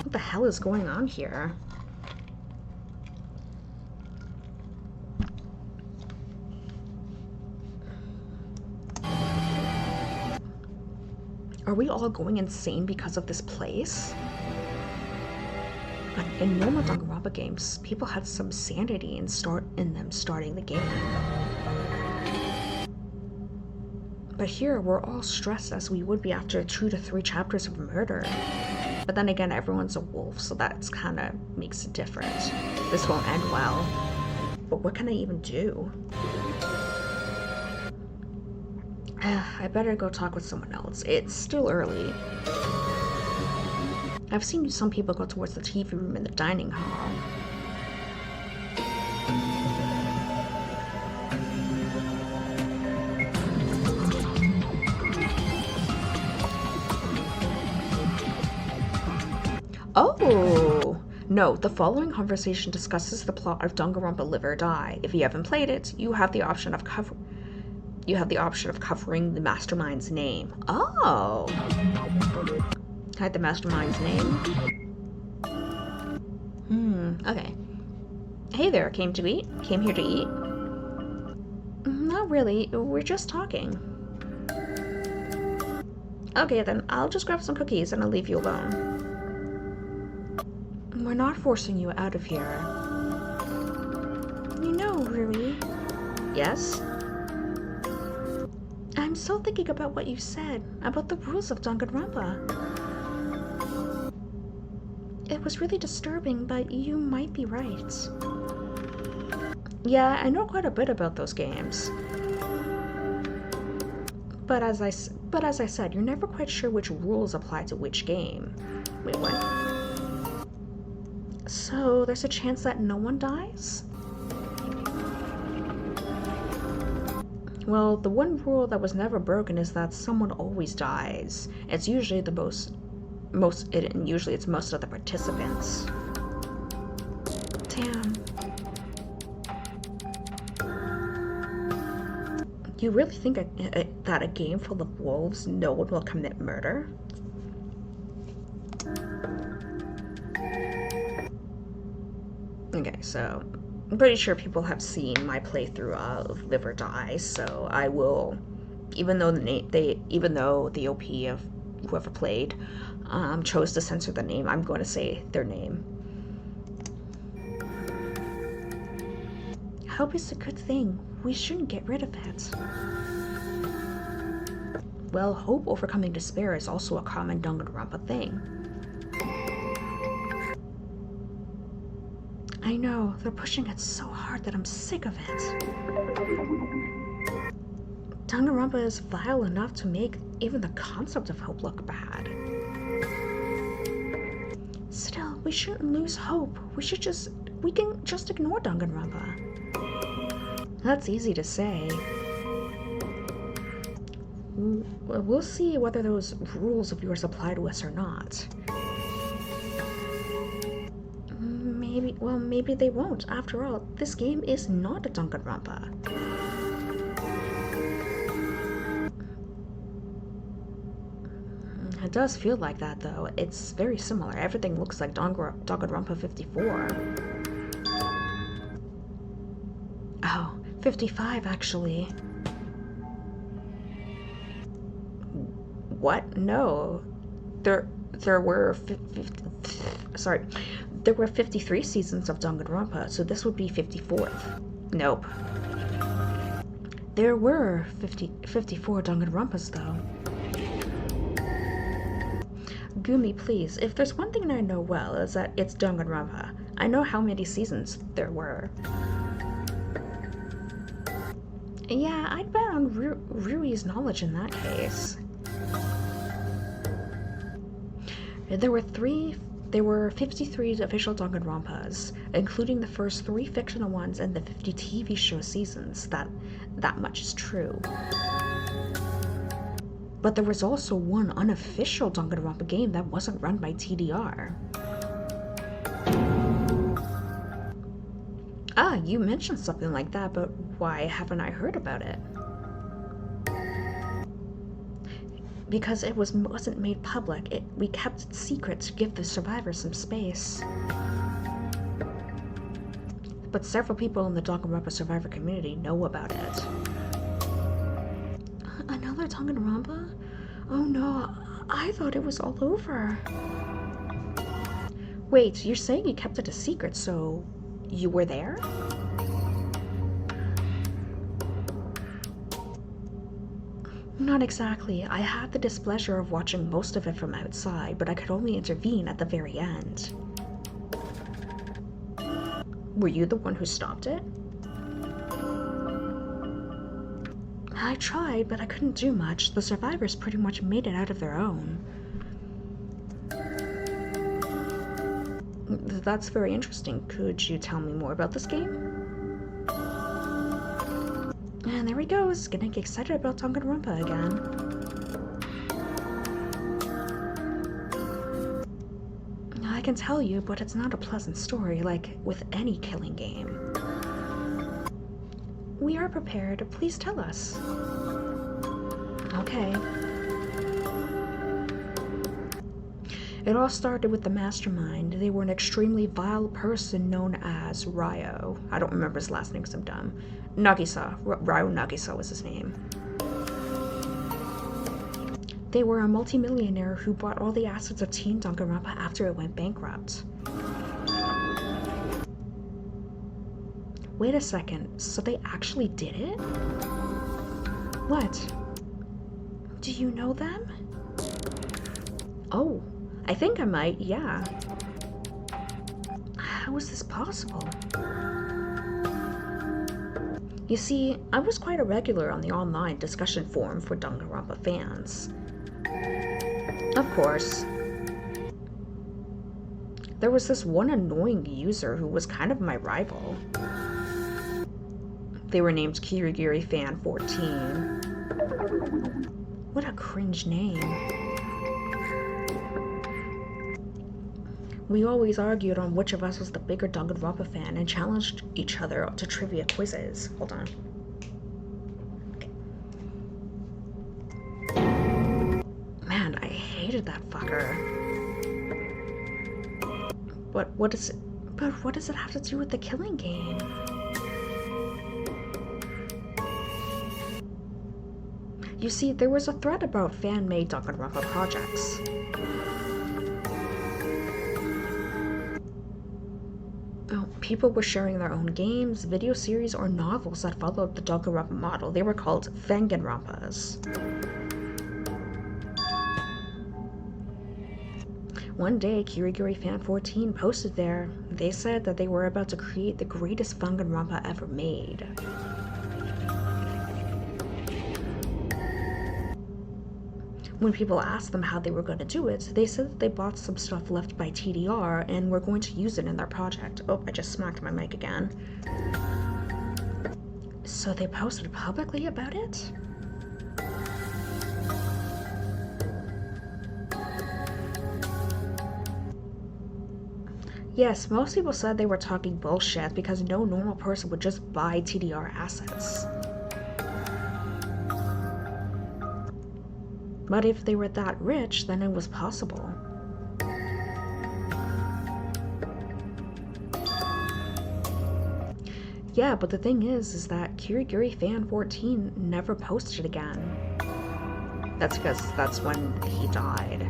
Speaker 1: What the hell is going on here? Are we all going insane because of this place? In normal Danganronpa games, people had some sanity in them starting the game. But here, we're all stressed as we would be after 2 to 3 chapters of murder. But then again, everyone's a wolf, so that's kind of makes it different. This won't end well. But what can I even do? I better go talk with someone else. It's still early. I've seen some people go towards the TV room in the dining hall. Oh! No, the following conversation discusses the plot of Danganronpa Live or Die. If you haven't played it, you have the option of covering the mastermind's name. Oh! Hide the mastermind's name? Okay. Hey there, came here to eat? Not really, we're just talking. Okay then, I'll just grab some cookies and I'll leave you alone. We're not forcing you out of here. You know, Rui. Yes? I'm still thinking about what you said, about the rules of Danganronpa. It was really disturbing, but you might be right. Yeah, I know quite a bit about those games. But as I said, you're never quite sure which rules apply to which game. Wait, what? So, there's a chance that no one dies? Well, the one rule that was never broken is that someone always dies. It's usually usually it's most of the participants. Damn. You really think that a game full of wolves, no one will commit murder? Okay, so I'm pretty sure people have seen my playthrough of Live or Die, so I will, even though the OP of whoever played chose to censor the name, I'm going to say their name. Hope is a good thing. We shouldn't get rid of it. Well, hope overcoming despair is also a common Danganronpa thing. I know, they're pushing it so hard that I'm sick of it. Danganronpa is vile enough to make even the concept of hope look bad. Still, we shouldn't lose hope. We can just ignore Danganronpa. That's easy to say. We'll see whether those rules of yours apply to us or not. Maybe they won't. After all, this game is not a Danganronpa. It does feel like that, though. It's very similar. Everything looks like Danganronpa 54. Oh, 55, actually. What? No. There were 53 seasons of Danganronpa, so this would be 54th. Nope. There were 54 Danganronpas, though. Gumi, please, if there's one thing I know well, is that it's Danganronpa. I know how many seasons there were. Yeah, I'd bet on Rui's knowledge in that case. There were 53 official Danganronpas, including the first 3 fictional ones and the 50 TV show seasons. That much is true. But there was also one unofficial Danganronpa game that wasn't run by TDR. Ah, you mentioned something like that, but why haven't I heard about it? Because it wasn't made public. We kept it secret to give the survivors some space. But several people in the Danganronpa survivor community know about it. Another Danganronpa? Oh no, I thought it was all over. Wait, you're saying you kept it a secret, so you were there? Not exactly. I had the displeasure of watching most of it from outside, but I could only intervene at the very end. Were you the one who stopped it? I tried, but I couldn't do much. The survivors pretty much made it out of their own. That's very interesting. Could you tell me more about this game? And there he goes, getting excited about Danganronpa again. I can tell you, but it's not a pleasant story, like with any killing game. We are prepared. Please tell us. Okay. It all started with the mastermind. They were an extremely vile person known as Ryo. I don't remember his last name because I'm dumb. Nagisa. Ryo Nagisa was his name. They were a multimillionaire who bought all the assets of Team Danganronpa after it went bankrupt. Wait a second, so they actually did it? What? Do you know them? Oh, I think I might, yeah. How is this possible? You see, I was quite a regular on the online discussion forum for Danganronpa fans. Of course. There was this one annoying user who was kind of my rival. They were named Kirigiri Fan 14. What a cringe name. We always argued on which of us was the bigger Danganronpa fan and challenged each other to trivia quizzes. Hold on. Okay. Man, I hated that fucker. But what does it have to do with the killing game? You see, there was a thread about fan-made Danganronpa projects. People were sharing their own games, video series, or novels that followed the Danganronpa model. They were called Danganronpas. One day, Kirigiri Fan 14 posted there. They said that they were about to create the greatest Danganronpa ever made. When people asked them how they were going to do it, they said that they bought some stuff left by TDR and were going to use it in their project. Oh, I just smacked my mic again. So they posted publicly about it? Yes, most people said they were talking bullshit because no normal person would just buy TDR assets. But if they were that rich, then it was possible. Yeah, but the thing is that Kirigiri Fan 14 never posted again. That's because that's when he died.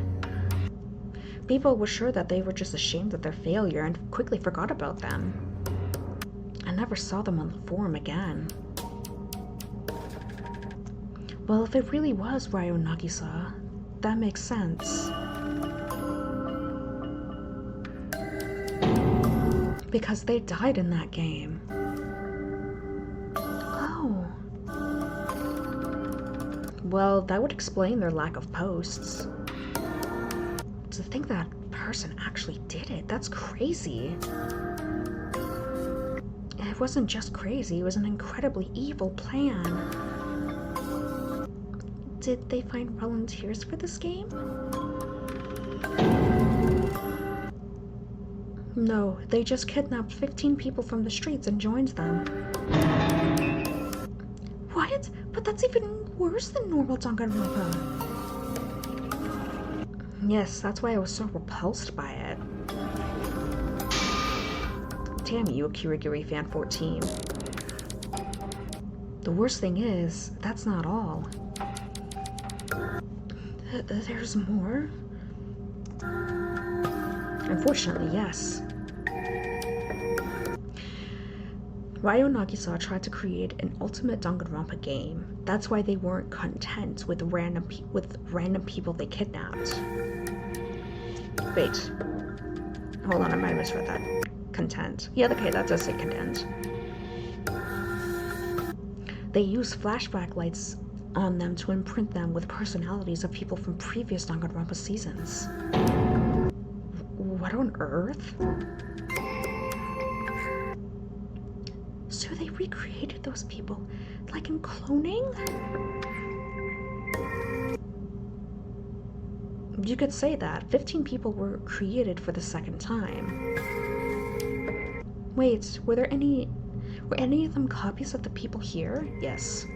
Speaker 1: People were sure that they were just ashamed of their failure and quickly forgot about them. I never saw them on the forum again. Well, if it really was Ryo Nagisa, that makes sense. Because they died in that game. Oh. Well, that would explain their lack of posts. To think that person actually did it, that's crazy. It wasn't just crazy, it was an incredibly evil plan. Did they find volunteers for this game? No, they just kidnapped 15 people from the streets and joined them. What? But that's even worse than normal Danganronpa. Yes, that's why I was so repulsed by it. Damn you, Kirigiri Fan 14. The worst thing is, that's not all. There's more? Unfortunately, yes. Ryo Nagisa tried to create an ultimate Danganronpa game. That's why they weren't content with random people they kidnapped. Wait. Hold on, I might have misread that. Content. Yeah, okay, that does say content. They use flashback lights on them to imprint them with personalities of people from previous Danganronpa seasons. What on earth? So they recreated those people, like in cloning? You could say that. 15 people were created for the second time. Wait, were any of them copies of the people here? Yes.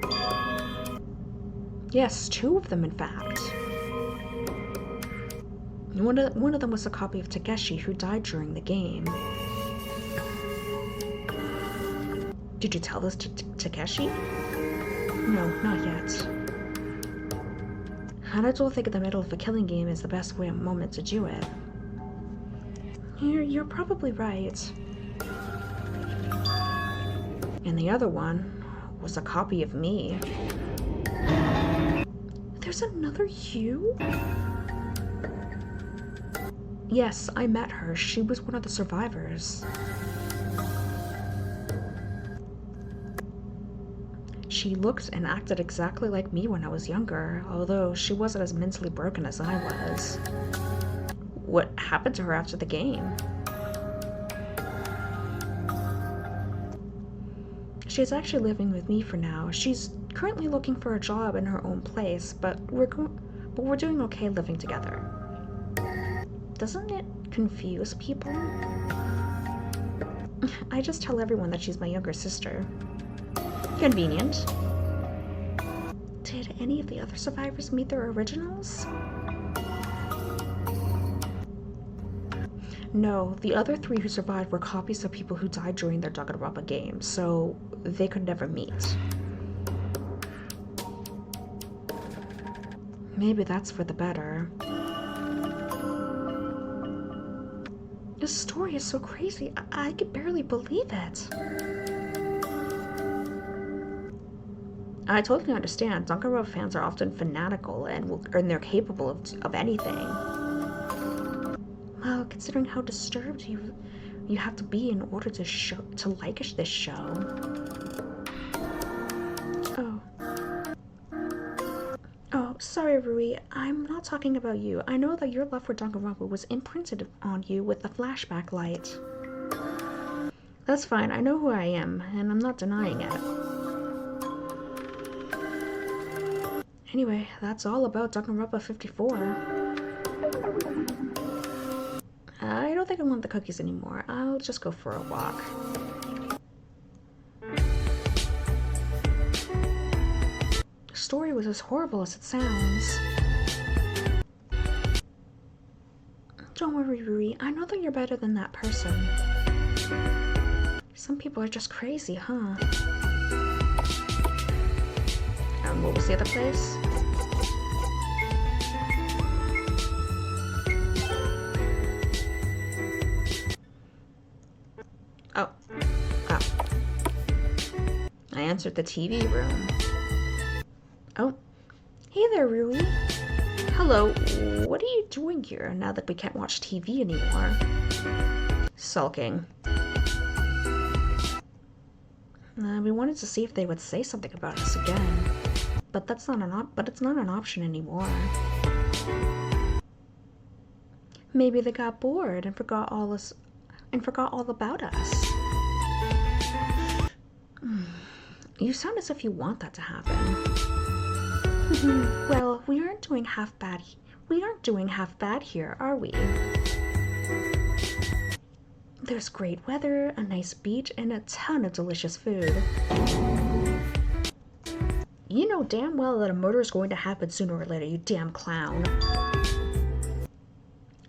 Speaker 1: Yes, 2 of them in fact. One of them was a copy of Takeshi, who died during the game. Did you tell this to Takeshi? No, not yet. I don't think the middle of a killing game is the best moment to do it. You're probably right. And the other one was a copy of me. There's another you? Yes, I met her. She was one of the survivors. She looked and acted exactly like me when I was younger, although she wasn't as mentally broken as I was. What happened to her after the game? She's actually living with me for now. She's currently looking for a job in her own place, but we're doing okay living together. Doesn't it confuse people? I just tell everyone that she's my younger sister. Convenient. Did any of the other survivors meet their originals? No, the other 3 who survived were copies of people who died during their Danganronpa game, so they could never meet. Maybe that's for the better. This story is so crazy, I could barely believe it. I totally understand. Danganronpa fans are often fanatical and they're capable of anything. Well, considering how disturbed you have to be in order to like this show. Oh, sorry, Rui. I'm not talking about you. I know that your love for Danganronpa was imprinted on you with the flashback light. That's fine. I know who I am, and I'm not denying it. Anyway, that's all about Danganronpa 54. I don't think I want the cookies anymore. I'll just go for a walk. The story was as horrible as it sounds. Don't worry, Rui. I know that you're better than that person. Some people are just crazy, huh? What was the other place? Oh. I answered the TV room. Oh. Hey there, Rui. Hello. What are you doing here now that we can't watch TV anymore? Sulking. We wanted to see if they would say something about us again. but it's not an option anymore. Maybe they got bored and forgot all about us. You sound as if you want that to happen. Well, we aren't doing half bad here, are we? There's great weather, a nice beach, and a ton of delicious food. You know damn well that a murder is going to happen sooner or later, you damn clown.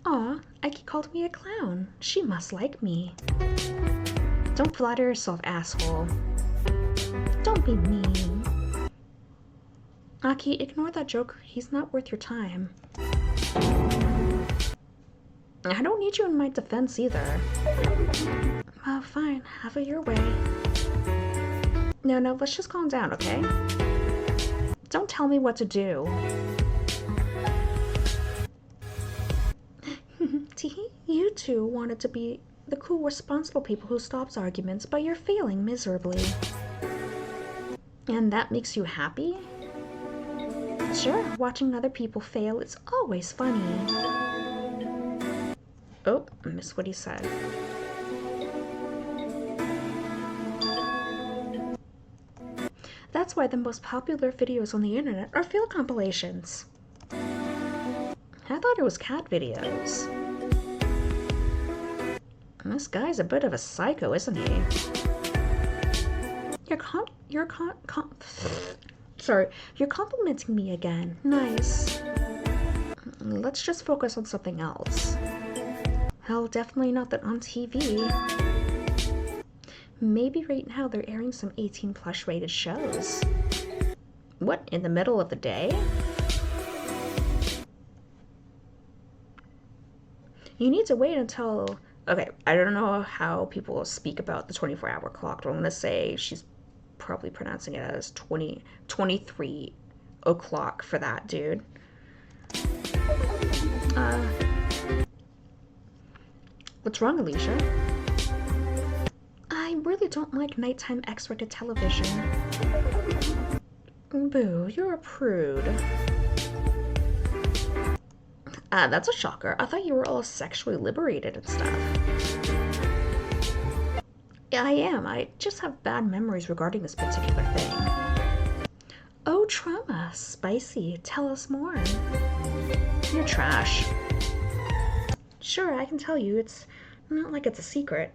Speaker 1: Aw, Ike called me a clown. She must like me. Don't flatter yourself, asshole. Don't be mean. Aki, ignore that joke. He's not worth your time. I don't need you in my defense either. Oh, fine. Have it your way. No, let's just calm down, okay? Don't tell me what to do. You two wanted to be the cool, responsible people who stops arguments, but you're failing miserably. And that makes you happy? Sure, watching other people fail is always funny. Oh, I missed what he said. That's why the most popular videos on the internet are fail compilations. I thought it was cat videos. This guy's a bit of a psycho, isn't he? You're complimenting me again. Nice. Let's just focus on something else. Hell, definitely not that on TV. Maybe right now they're airing some 18+ rated shows. What, in the middle of the day? You need to wait until... Okay, I don't know how people speak about the 24-hour clock, but I'm going to say she's probably pronouncing it as 23 o'clock for that, dude. What's wrong, Alicia? I really don't like nighttime X-rated television. Boo, you're a prude. That's a shocker. I thought you were all sexually liberated and stuff. Yeah, I am. I just have bad memories regarding this particular thing. Oh, trauma. Spicy. Tell us more. You're trash. Sure, I can tell you. It's not like it's a secret.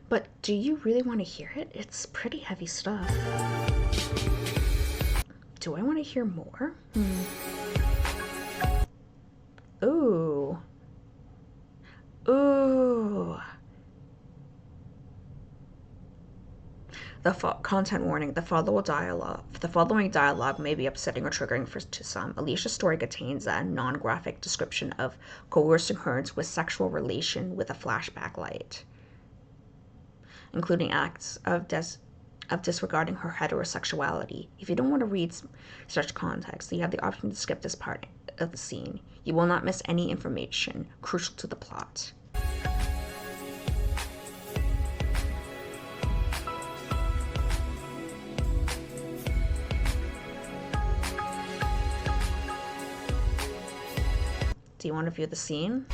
Speaker 1: But do you really want to hear it? It's pretty heavy stuff. Do I want to hear more? Ooh. Ooh. Content warning. The following dialogue may be upsetting or triggering to some. Alicia's story contains a non-graphic description of coercing her into a sexual relation with a flashback light, including acts of disregarding her heterosexuality. If you don't want to read such context, you have the option to skip this part of the scene. You will not miss any information crucial to the plot. Do you want to view the scene?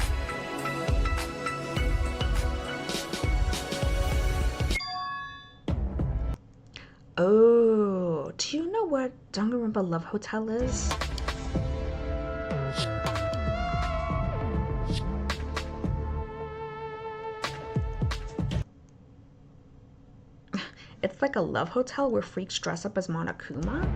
Speaker 1: Oh, do you know what Danganronpa Love Hotel is? It's like a love hotel where freaks dress up as Monokumas?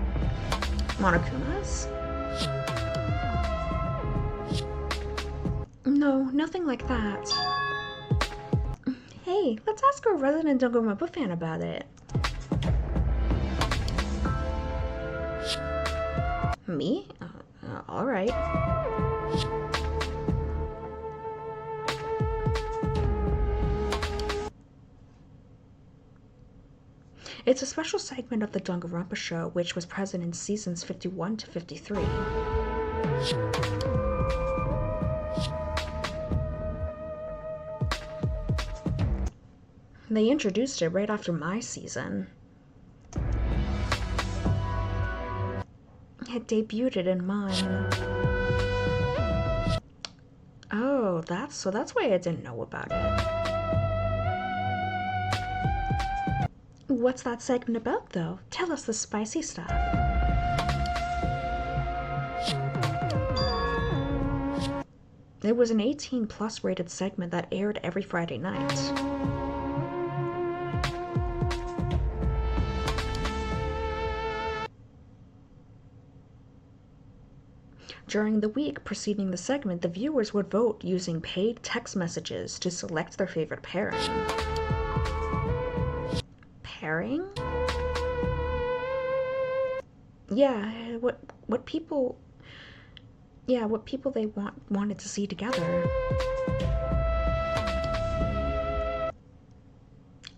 Speaker 1: No, nothing like that. Hey, let's ask a resident Danganronpa fan about it. Me? Alright. It's a special segment of the Danganronpa show, which was present in seasons 51 to 53. They introduced it right after my season. It debuted in mine. Oh, that's why I didn't know about it. What's that segment about, though? Tell us the spicy stuff. It was an 18+ rated segment that aired every Friday night. During the week preceding the segment, the viewers would vote using paid text messages to select their favorite pairing. Pairing? Yeah, what people they wanted to see together.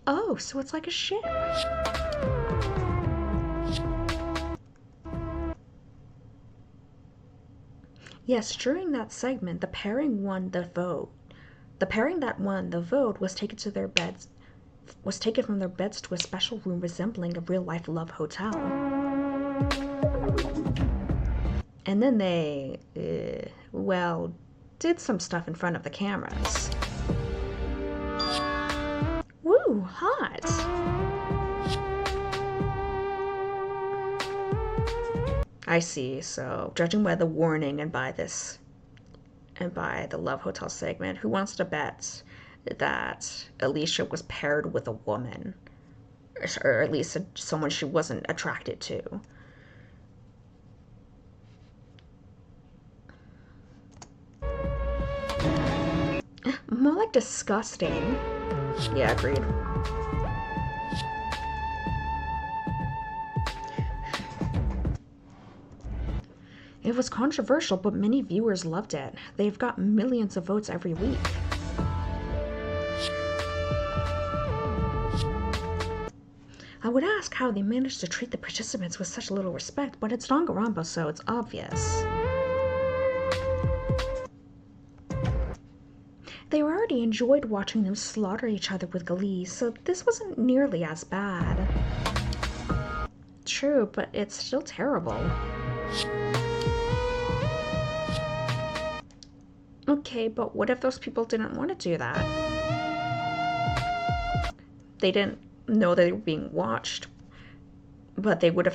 Speaker 1: Oh, so it's like a ship. Yes, during that segment, the pairing won the vote. The pairing that won the vote was taken from their beds to a special room resembling a real-life love hotel. And then they, did some stuff in front of the cameras. Woo, hot! I see, so judging by the warning and by the Love Hotel segment, who wants to bet that Alicia was paired with a woman? Or at least someone she wasn't attracted to. More like disgusting. Yeah, agreed. It was controversial, but many viewers loved it. They've got millions of votes every week. I would ask how they managed to treat the participants with such little respect, but it's Danganronpa, so it's obvious. They already enjoyed watching them slaughter each other with glee, so this wasn't nearly as bad. True, but it's still terrible. Okay, but what if those people didn't want to do that? They didn't know they were being watched, but they might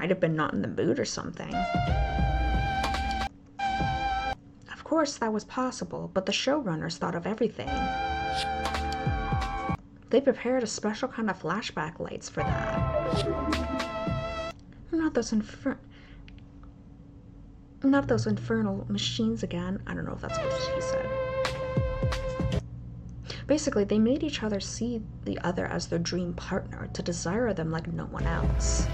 Speaker 1: have been not in the mood or something. Of course, that was possible, but the showrunners thought of everything. They prepared a special kind of flashback lights for that. Not those infernal machines again. I don't know if that's what she said. Basically, they made each other see the other as their dream partner, to desire them like no one else.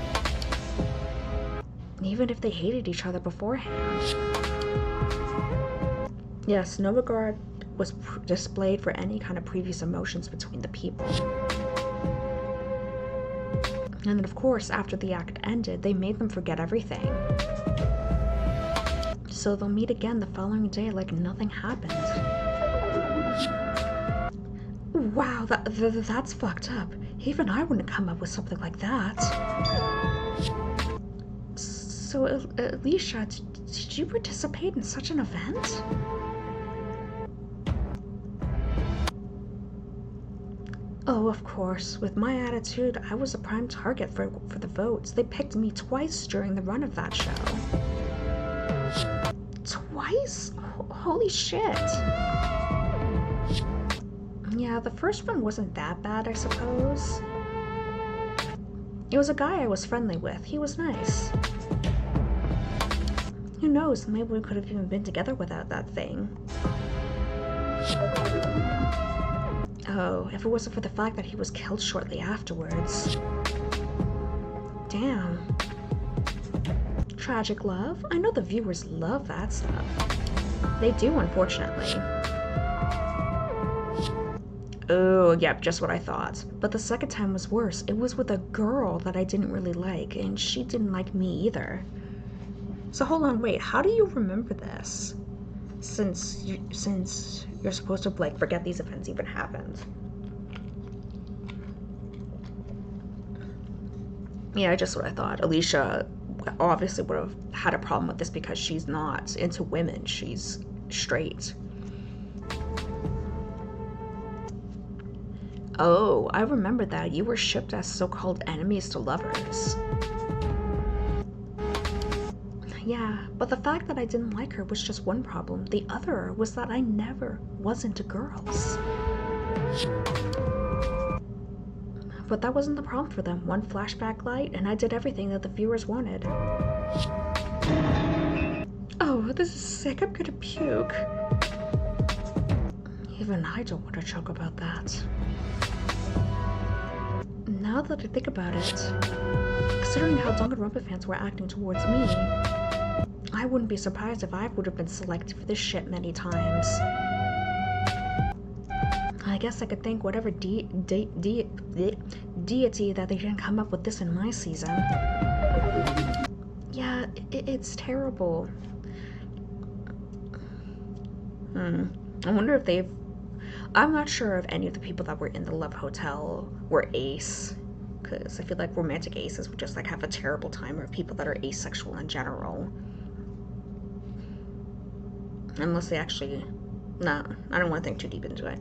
Speaker 1: Even if they hated each other beforehand. Yes, no regard was displayed for any kind of previous emotions between the people. And then, of course, after the act ended, they made them forget everything. So they'll meet again the following day like nothing happened. Wow, that's fucked up. Even I wouldn't come up with something like that. So, Alicia, did you participate in such an event? Oh, of course. With my attitude, I was a prime target for the votes. They picked me twice during the run of that show. Twice? Holy shit. Yeah, the first one wasn't that bad, I suppose. It was a guy I was friendly with. He was nice. Who knows, maybe we could have even been together without that thing. Oh, if it wasn't for the fact that he was killed shortly afterwards. Damn. Tragic love? I know the viewers love that stuff. They do, unfortunately. Oh, yep, just what I thought. But the second time was worse. It was with a girl that I didn't really like, and she didn't like me either. So hold on, wait, how do you remember this? Since you're supposed to, like, forget these events even happened. Yeah, just what I thought. Alicia obviously would have had a problem with this because she's not into women. She's straight. Oh, I remember that. You were shipped as so-called enemies to lovers. Yeah, but the fact that I didn't like her was just one problem. The other was that I never was into girls. But that wasn't the problem for them. One flashback light, and I did everything that the viewers wanted. Oh, this is sick. I'm gonna puke. Even I don't want to joke about that. Now that I think about it, considering how Danganronpa fans were acting towards me, I wouldn't be surprised if I would have been selected for this shit many times. I guess I could thank whatever deity that they didn't come up with this in my season. Yeah, it's terrible. I wonder if they've... I'm not sure if any of the people that were in the Love Hotel were ace, because I feel like romantic aces would just like have a terrible time, or people that are asexual in general. Unless they actually... No, I don't want to think too deep into it.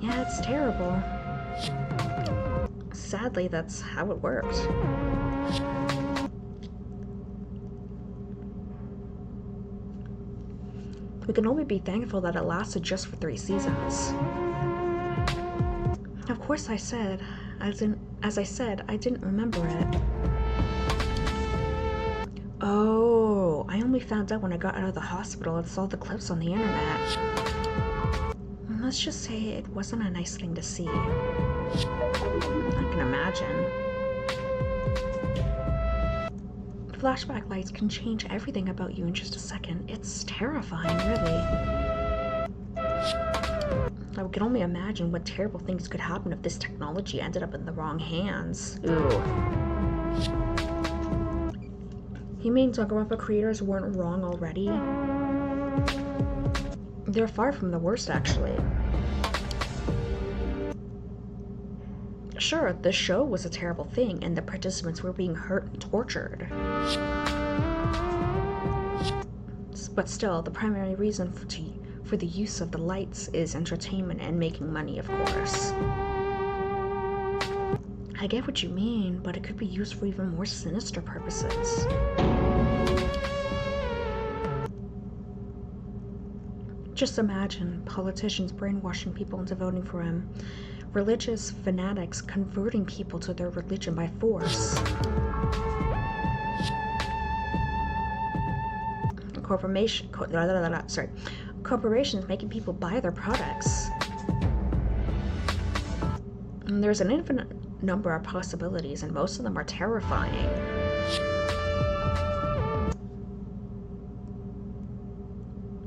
Speaker 1: Yeah, it's terrible. Sadly, that's how it worked. We can only be thankful that it lasted just for 3 seasons. Of course I said, as I said, I didn't remember it. Oh, I only found out when I got out of the hospital and saw the clips on the internet. Let's just say it wasn't a nice thing to see. I can imagine. Flashback lights can change everything about you in just a second. It's terrifying, really. I can only imagine what terrible things could happen if this technology ended up in the wrong hands. Ooh. You mean Danganronpa creators weren't wrong already? They're far from the worst, actually. Sure, the show was a terrible thing, and the participants were being hurt and tortured. But still, the primary reason for the use of the lights is entertainment and making money, of course. I get what you mean, but it could be used for even more sinister purposes. Just imagine politicians brainwashing people into voting for him. Religious fanatics converting people to their religion by force. Corporations making people buy their products. And there's an infinite number of possibilities, and most of them are terrifying.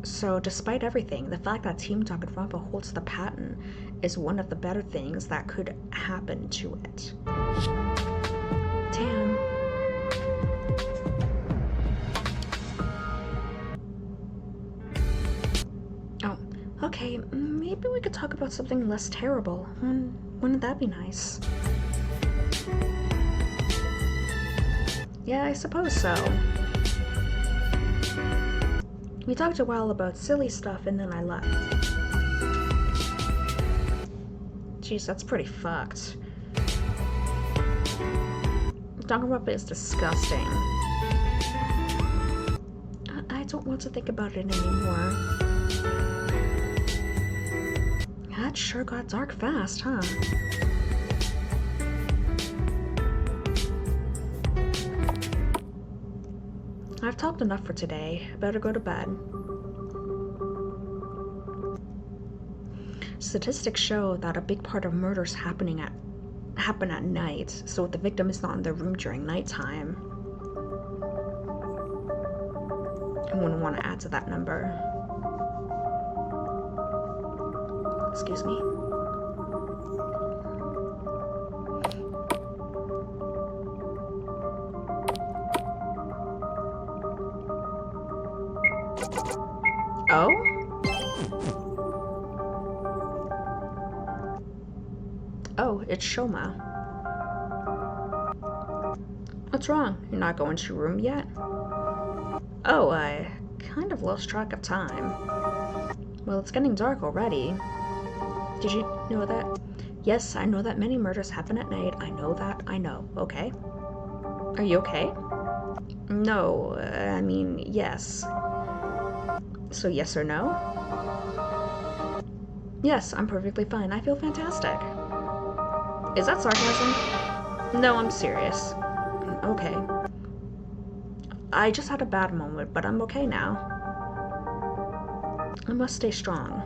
Speaker 1: So, despite everything, the fact that Team Danganronpa holds the patent is one of the better things that could happen to it. Damn. Oh, okay, maybe we could talk about something less terrible. Wouldn't that be nice? Yeah, I suppose so. We talked a while about silly stuff and then I left. Jeez, that's pretty fucked. Danganronpa is disgusting. I don't want to think about it anymore. That sure got dark fast, huh? I've talked enough for today. Better go to bed. Statistics show that a big part of murders happen at night, so if the victim is not in their room during nighttime, I wouldn't want to add to that number. Excuse me. Oh? Oh, it's Shoma. What's wrong? You're not going to your room yet? Oh, I kind of lost track of time. Well, it's getting dark already. Did you know that? Yes, I know that many murders happen at night. I know that. I know. Okay. Are you okay? No, I mean, yes. So yes or no? Yes, I'm perfectly fine. I feel fantastic. Is that sarcasm? No, I'm serious. Okay. I just had a bad moment, but I'm okay now. I must stay strong.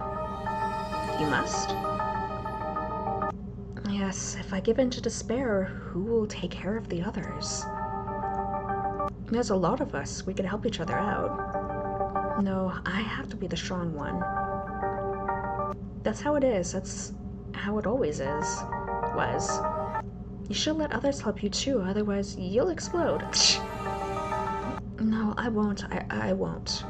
Speaker 1: You must? Yes, if I give in to despair, who will take care of the others? There's a lot of us. We could help each other out. No, I have to be the strong one. That's how it is. That's how it always is. Was. You should let others help you too, otherwise you'll explode. No, I won't. I won't.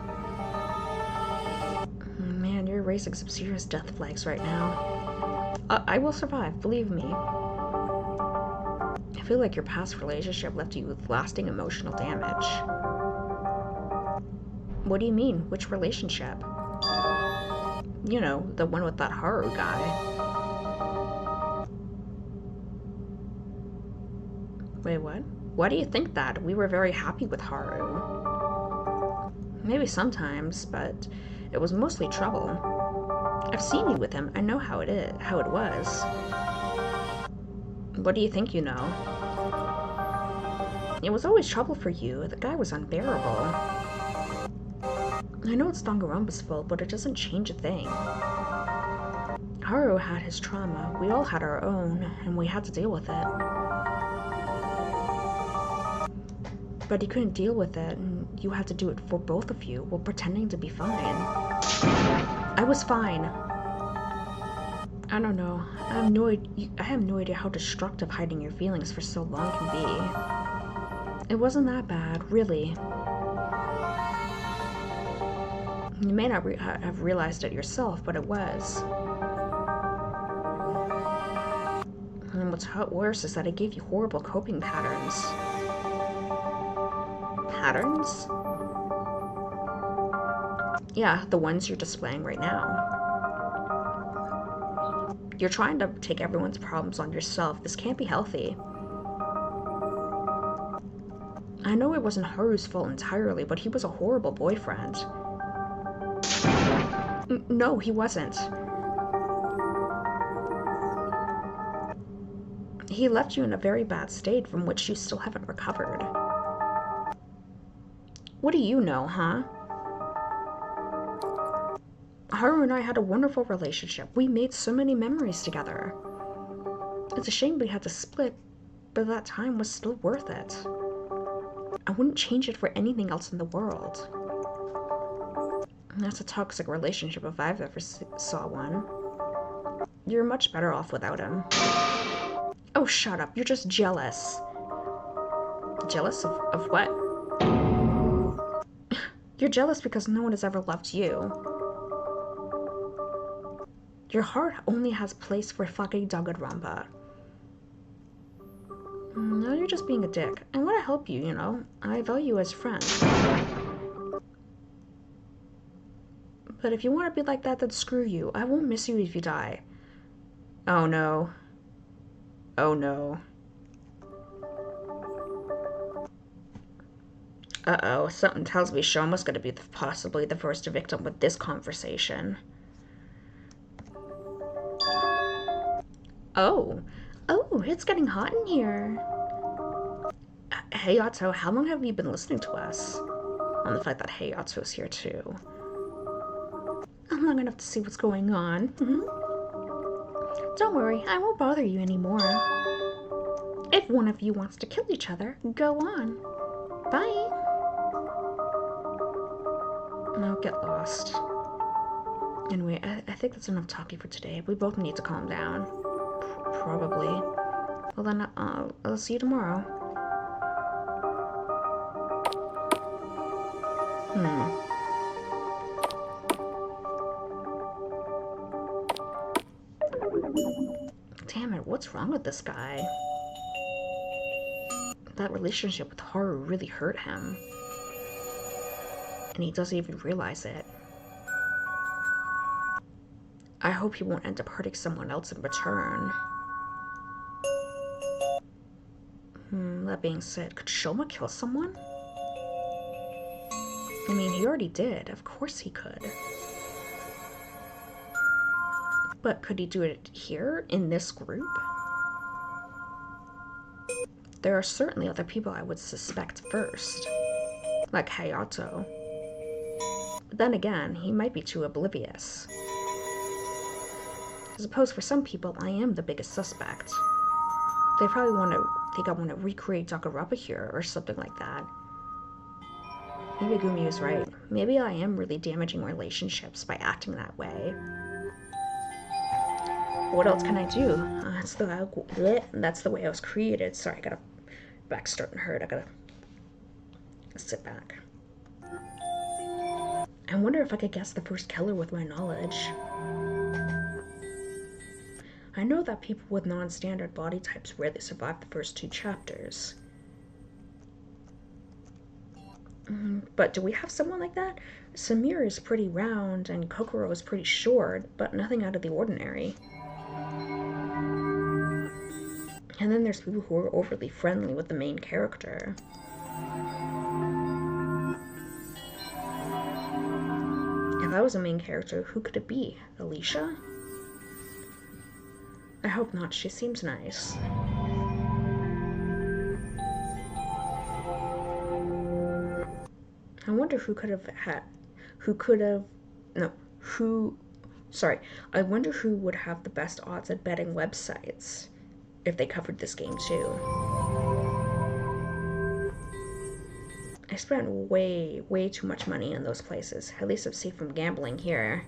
Speaker 1: Man, you're raising some serious death flags right now. I will survive, believe me. I feel like your past relationship left you with lasting emotional damage. What do you mean? Which relationship? You know, the one with that horror guy. Wait, what? Why do you think that? We were very happy with Haru. Maybe sometimes, but it was mostly trouble. I've seen you with him. I know how it was. What do you think you know? It was always trouble for you. The guy was unbearable. I know it's Danganronpa's fault, but it doesn't change a thing. Haru had his trauma. We all had our own, and we had to deal with it. But he couldn't deal with it, and you had to do it for both of you while pretending to be fine. I was fine. I don't know. I have no idea how destructive hiding your feelings for so long can be. It wasn't that bad, really. You may not have realized it yourself, but it was. And what's worse is that it gave you horrible coping patterns. Patterns? Yeah, the ones you're displaying right now. You're trying to take everyone's problems on yourself. This can't be healthy. I know it wasn't Haru's fault entirely, but he was a horrible boyfriend. No, he wasn't. He left you in a very bad state from which you still haven't recovered. What do you know, huh? Haru and I had a wonderful relationship. We made so many memories together. It's a shame we had to split, but that time was still worth it. I wouldn't change it for anything else in the world. That's a toxic relationship if I've ever saw one. You're much better off without him. Oh, shut up. You're just jealous. Jealous of what? You're jealous because no one has ever loved you. Your heart only has place for fucking Danganronpa. No, you're just being a dick. I want to help you, you know. I value you as a friend. But if you want to be like that, then screw you. I won't miss you if you die. Oh no. Oh no. Uh-oh, something tells me Shoma's gonna be possibly the first victim with this conversation. Oh. Oh, it's getting hot in here. Hayato, how long have you been listening to us? On the fact that Hayato's here too. I'm long enough to see what's going on. Don't worry, I won't bother you anymore. If one of you wants to kill each other, go on. Bye. No, get lost. Anyway, I think that's enough talking for today. We both need to calm down. Probably. Well then, I'll see you tomorrow. Damn it, what's wrong with this guy? That relationship with Haru really hurt him. And he doesn't even realize it. I hope he won't end up hurting someone else in return. That being said, could Shoma kill someone? I mean, he already did. Of course he could. But could he do it here, in this group? There are certainly other people I would suspect first. Like Hayato. But then again, he might be too oblivious. I suppose for some people, I am the biggest suspect. They probably think I want to recreate Danganronpa here, or something like that. Maybe Gumi was right. Maybe I am really damaging relationships by acting that way. What else can I do? That's the way I was created. Sorry, I got a back starting to hurt. I gotta sit back. I wonder if I could guess the first killer with my knowledge. I know that people with non-standard body types rarely survive the first 2 chapters. But do we have someone like that? Samir is pretty round and Kokoro is pretty short, but nothing out of the ordinary. And then there's people who are overly friendly with the main character. If I was a main character, who could it be? Alicia? I hope not. She seems nice. I wonder who could have I wonder who would have the best odds at betting websites if they covered this game too. I spent way too much money in those places. At least I'm safe from gambling here.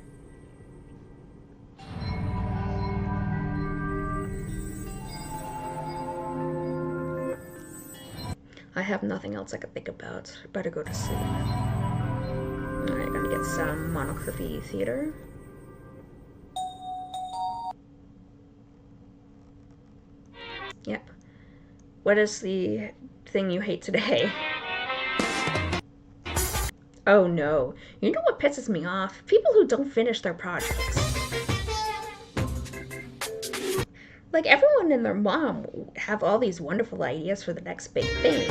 Speaker 1: I have nothing else I could think about. Better go to sleep. Alright, gonna get some monochraphy theater. Yep. What is the thing you hate today? Oh no. You know what pisses me off? People who don't finish their projects. Like, everyone and their mom have all these wonderful ideas for the next big thing.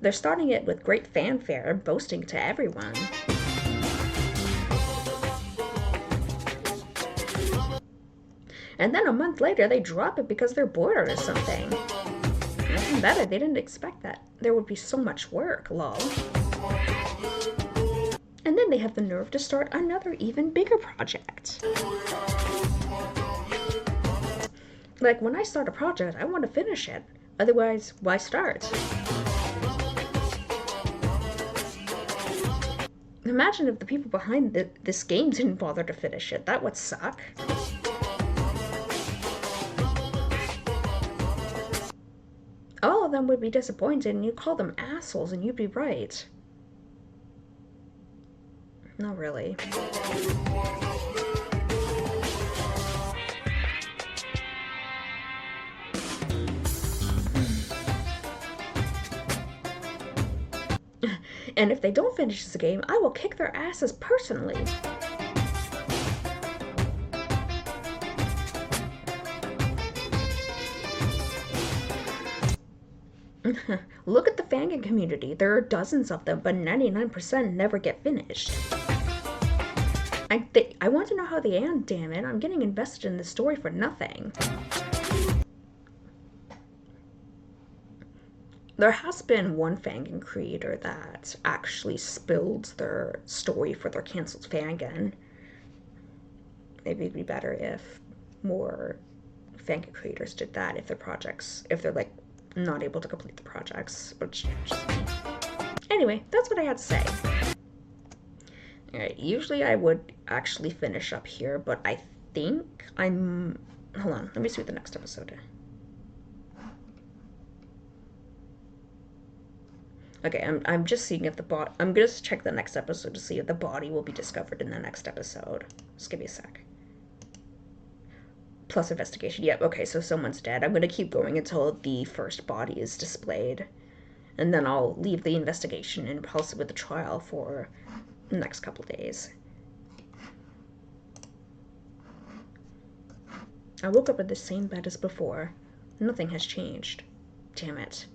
Speaker 1: They're starting it with great fanfare, boasting to everyone. And then a month later, they drop it because they're bored or something. Even better, they didn't expect that. There would be so much work, lol. And then they have the nerve to start another even bigger project. Like, when I start a project, I want to finish it. Otherwise, why start? Imagine if the people behind this game didn't bother to finish it. That would suck. All of them would be disappointed, and you'd call them assholes, and you'd be right. Not really. And if they don't finish this game, I will kick their asses personally. Look at the fangin community. There are dozens of them, but 99% never get finished. I want to know how they end, damn it. I'm getting invested in this story for nothing. There has been one fangin creator that actually spilled their story for their cancelled fangin. Maybe it'd be better if more fangin creators did that, if they're like not able to complete the projects. But anyway, that's what I had to say. Alright, usually I would actually finish up here, but I think hold on, let me see what the next episode is. Okay, I'm just seeing if the body. I'm gonna check the next episode to see if the body will be discovered in the next episode. Just give me a sec. Plus investigation. Yep. Okay, so someone's dead. I'm gonna keep going until the first body is displayed, and then I'll leave the investigation and pulse with the trial for the next couple days. I woke up in the same bed as before. Nothing has changed. Damn it.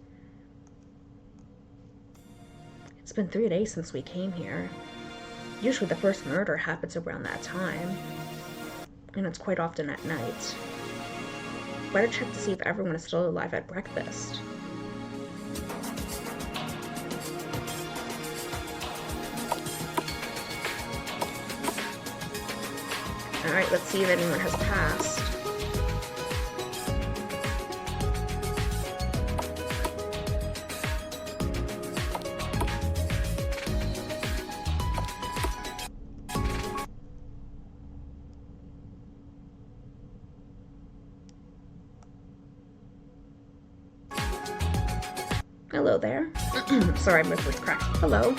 Speaker 1: It's been 3 days since we came here. Usually the first murder happens around that time, and it's quite often at night. Better check to see if everyone is still alive at breakfast. Alright, let's see if anyone has passed. Hello there. Sorry, my voice cracked. Hello.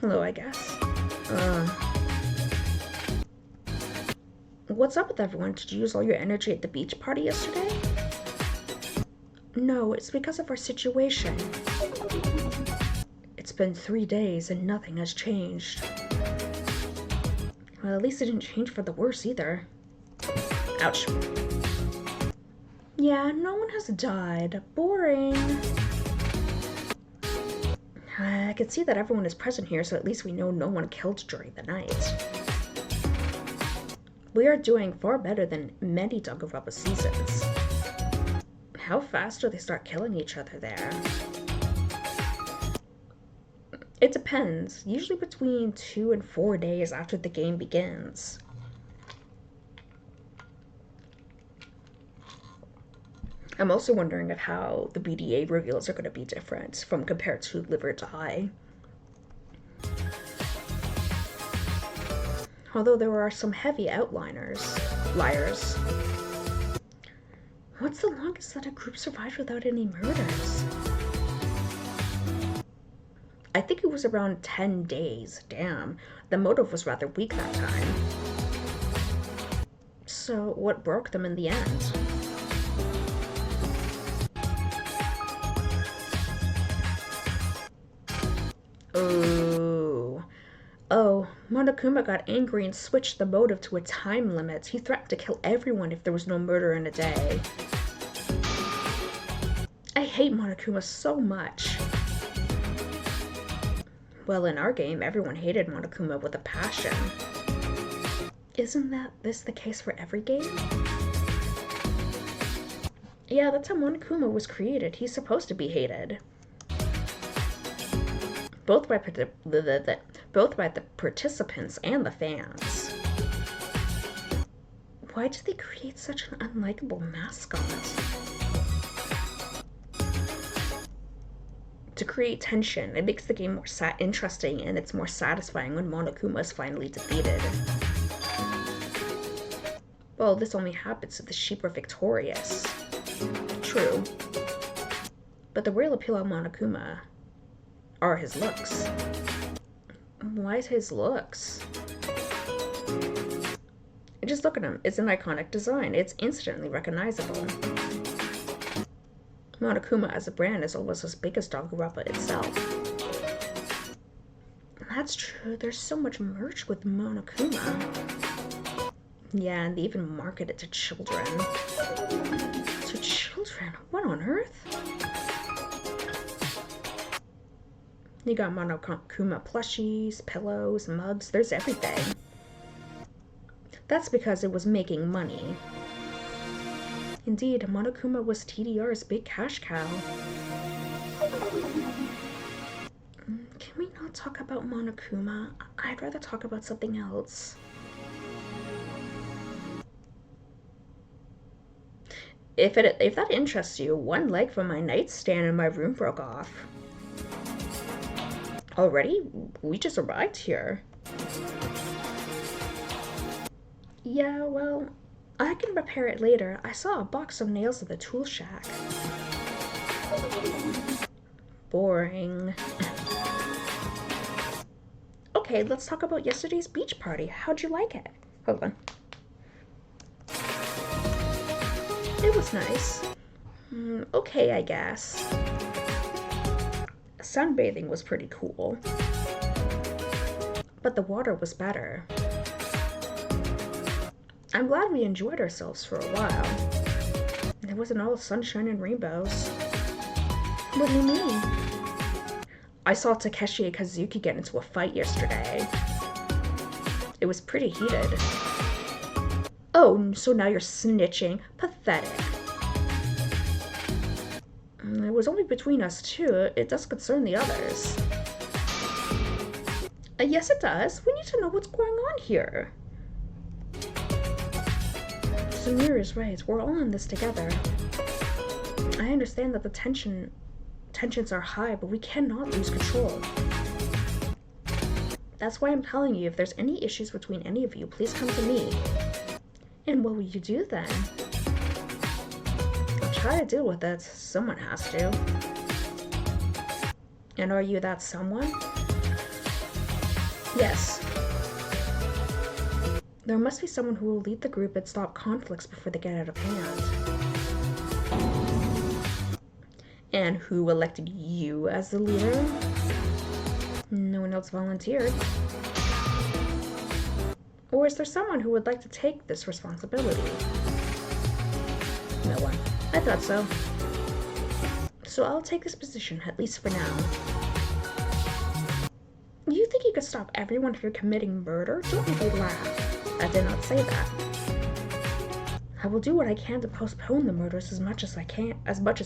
Speaker 1: Hello, I guess. What's up with everyone? Did you use all your energy at the beach party yesterday? No, it's because of our situation. It's been 3 days and nothing has changed. Well, at least it didn't change for the worse either. Ouch. Yeah, no one has died. Boring. I can see that everyone is present here, so at least we know no one killed during the night. We are doing far better than many Danganronpa seasons. How fast do they start killing each other there? It depends, usually between 2 and 4 days after the game begins. I'm also wondering if how the BDA reveals are going to be different from compared to Live or Die. Although there are some heavy liars. What's the longest that a group survived without any murders? I think it was around 10 days. Damn, the motive was rather weak that time. So what broke them in the end? Oh, Monokuma got angry and switched the motive to a time limit. He threatened to kill everyone if there was no murder in a day. I hate Monokuma so much. Well, in our game, everyone hated Monokuma with a passion. Isn't this the case for every game? Yeah, that's how Monokuma was created. He's supposed to be hated. Both by the participants and the fans. Why did they create such an unlikable mascot? To create tension, it makes the game more interesting, and it's more satisfying when Monokuma is finally defeated. Well, this only happens if the sheep are victorious. True. But the real appeal of Monokuma are his looks. Why is his looks? Just look at him. It's an iconic design. It's instantly recognizable. Monokuma as a brand is almost as big as Danganronpa itself. That's true. There's so much merch with Monokuma. Yeah, and they even market it to children. To children? What on earth? You got Monokuma plushies, pillows, mugs, there's everything. That's because it was making money. Indeed, Monokuma was TDR's big cash cow. Can we not talk about Monokuma? I'd rather talk about something else. If that interests you, one leg from my nightstand in my room broke off. Already? We just arrived here. Yeah, well, I can repair it later. I saw a box of nails at the tool shack. boring. Okay, let's talk about yesterday's beach party. How'd you like it? Hold on. It was nice. Okay, I guess. Sunbathing was pretty cool. But the water was better. I'm glad we enjoyed ourselves for a while. It wasn't all sunshine and rainbows. What do you mean? I saw Takeshi and Kazuki get into a fight yesterday. It was pretty heated. Oh, so now you're snitching. Pathetic. It was only between us two. It does concern the others. Yes, it does. We need to know what's going on here. Samir is right. We're all in this together. I understand that the tensions are high, but we cannot lose control. That's why I'm telling you, if there's any issues between any of you, please come to me. And what will you do then? I'll try to deal with it. Someone has to. And are you that someone? Yes. There must be someone who will lead the group and stop conflicts before they get out of hand. And who elected you as the leader? No one else volunteered. Or is there someone who would like to take this responsibility? No one. I thought so. So I'll take this position, at least for now. You think you could stop everyone from committing murder? Don't make me laugh. I did not say that. I will do what I can to postpone the murders as much as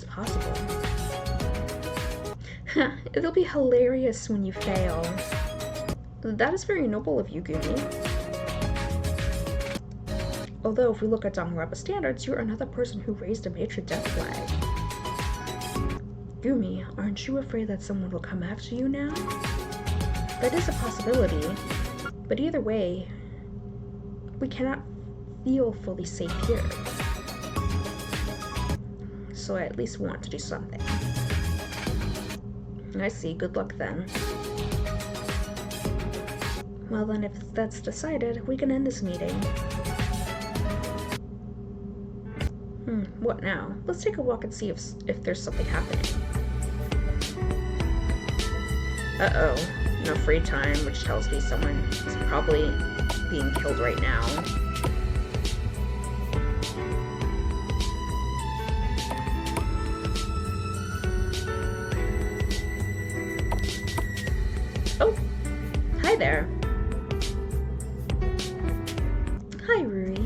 Speaker 1: possible. It'll be hilarious when you fail. That is very noble of you, Gumi. Although, if we look at Danganronpa standards, you're another person who raised a major death flag. Gumi, aren't you afraid that someone will come after you now? That is a possibility, but either way, we cannot feel fully safe here. So I at least want to do something. I see, good luck then. Well then, if that's decided, we can end this meeting. What now? Let's take a walk and see if there's something happening. Uh-oh. No free time, which tells me someone is probably being killed right now. Oh! Hi there! Hi, Ruri.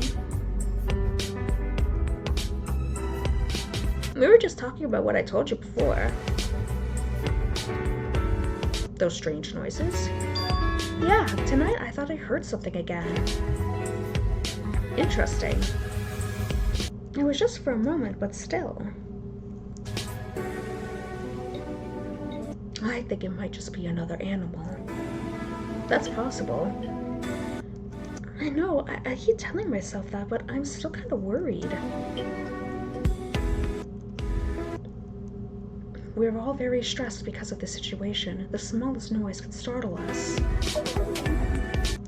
Speaker 1: We were just talking about what I told you before. Those strange noises? Yeah, tonight I thought I heard something again. Interesting. It was just for a moment, but still. I think it might just be another animal. That's possible. I know, I keep telling myself that, but I'm still kind of worried. We're all very stressed because of the situation. The smallest noise could startle us.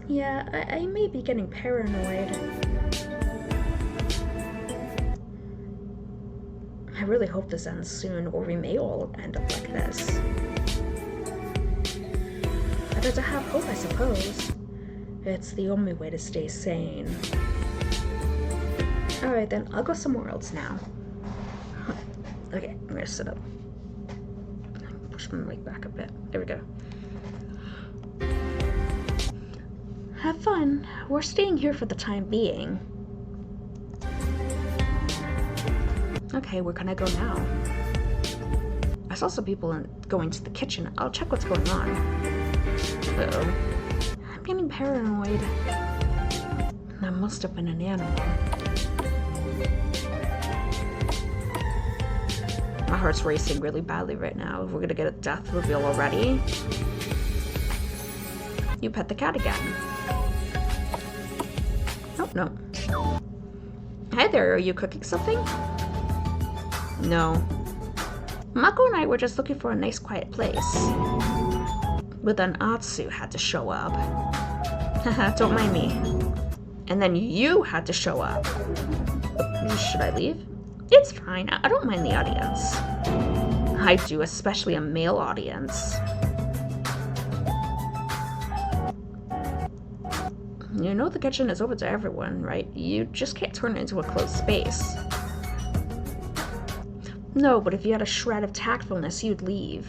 Speaker 1: Yeah, I may be getting paranoid. I really hope this ends soon, or we may all end up like this. Better to have hope, I suppose. It's the only way to stay sane. Alright then, I'll go somewhere else now. Okay, I'm gonna sit up. Push my mic back a bit. There we go. Have fun. We're staying here for the time being. Okay, where can I go now? I saw some people going to the kitchen. I'll check what's going on. Uh-oh. I'm getting paranoid. That must have been an animal. My heart's racing really badly right now. We're gonna get a death reveal already. You pet the cat again. Oh, no. Hi there, are you cooking something? No. Mako and I were just looking for a nice quiet place. But then Atsu had to show up. Haha, don't mind me. And then you had to show up. Should I leave? It's fine, I don't mind the audience. I do, especially a male audience. You know the kitchen is open to everyone, right? You just can't turn it into a closed space. No, but if you had a shred of tactfulness, you'd leave.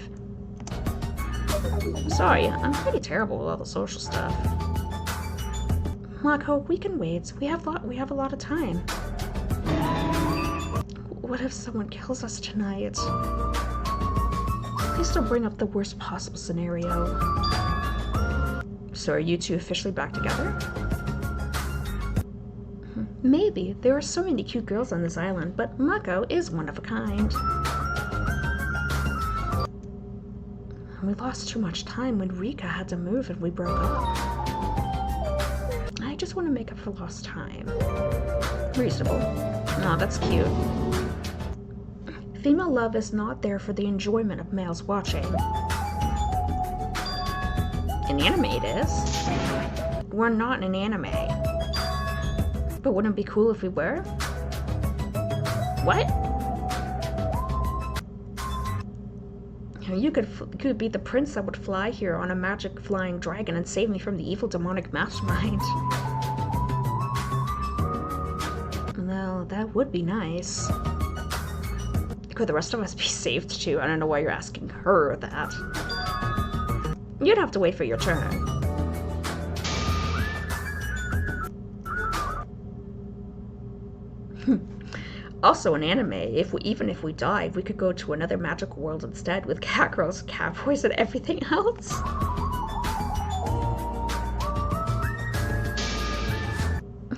Speaker 1: Sorry, I'm pretty terrible with all the social stuff. Mako, we can wait. We have a lot of time. What if someone kills us tonight? Please don't bring up the worst possible scenario. So are you two officially back together? Maybe. There are so many cute girls on this island, but Mako is one of a kind. We lost too much time when Rika had to move and we broke up. I just want to make up for lost time. Reasonable. Aw, that's cute. Female love is not there for the enjoyment of males watching. In anime it is. We're not an anime. But wouldn't it be cool if we were? What? You could be the prince that would fly here on a magic flying dragon and save me from the evil demonic mastermind. Well, that would be nice. Could the rest of us be saved too? I don't know why you're asking her that. You'd have to wait for your turn. Also, in anime, even if we died, we could go to another magical world instead with cat girls, cat boys, and everything else.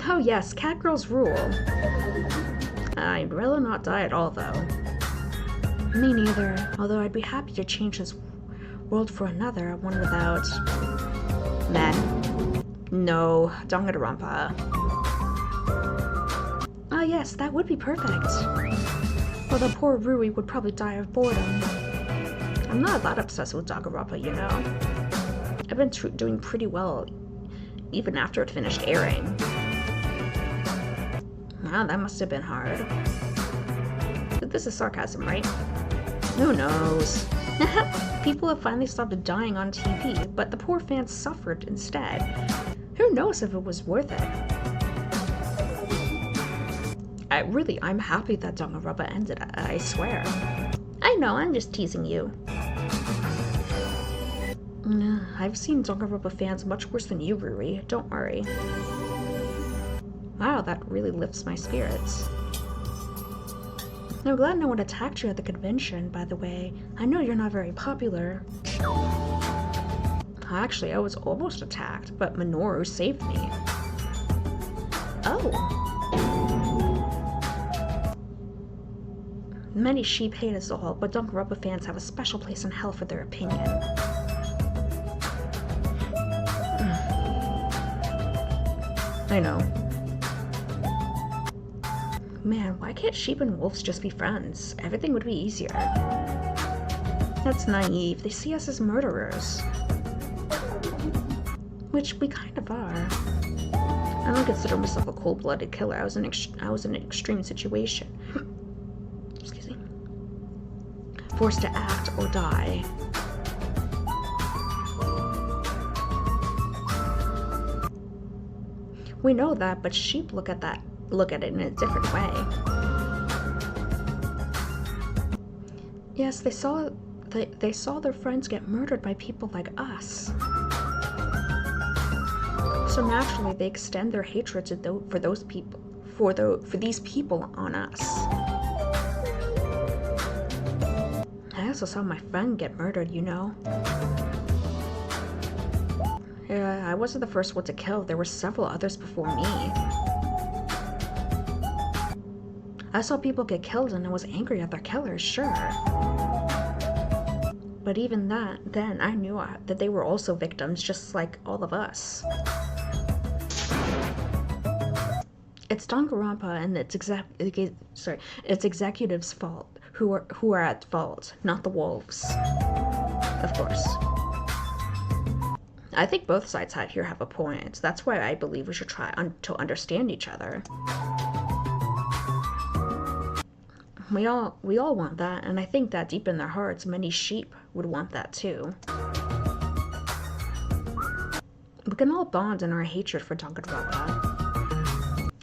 Speaker 1: Oh yes, cat girls rule. I'd rather not die at all, though. Me neither, although I'd be happy to change this world for another, one without men. No, Danganronpa. Ah yes, that would be perfect. Although poor Rui would probably die of boredom. I'm not that obsessed with Danganronpa, you know. I've been doing pretty well, even after it finished airing. Wow, that must have been hard. But this is sarcasm, right? Who knows? People have finally stopped dying on TV, but the poor fans suffered instead. Who knows if it was worth it? I'm happy that Danganronpa ended, I swear. I know, I'm just teasing you. I've seen Danganronpa fans much worse than you, Rui. Don't worry. Wow, that really lifts my spirits. I'm glad no one attacked you at the convention, by the way. I know you're not very popular. Actually, I was almost attacked, but Minoru saved me. Oh. Many sheep hate us all, but Danganronpa fans have a special place in hell for their opinion. I know. Man, why can't sheep and wolves just be friends? Everything would be easier. That's naive. They see us as murderers. Which we kind of are. I don't consider myself a cold-blooded killer. I was in an extreme situation. Excuse me. Forced to act or die. We know that, but sheep look at it in a different way. Yes, they saw their friends get murdered by people like us. So naturally, they extend their hatred to for these people on us. I also saw my friend get murdered, you know. Yeah, I wasn't the first one to kill. There were several others before me. I saw people get killed and I was angry at their killers, sure. But even then I knew that they were also victims, just like all of us. It's Danganronpa and its executives' fault, who are at fault, not the wolves. Of course. I think both sides here have a point. That's why I believe we should try to understand each other. We all want that, and I think that deep in their hearts, many sheep would want that too. We can all bond in our hatred for Danganronpa.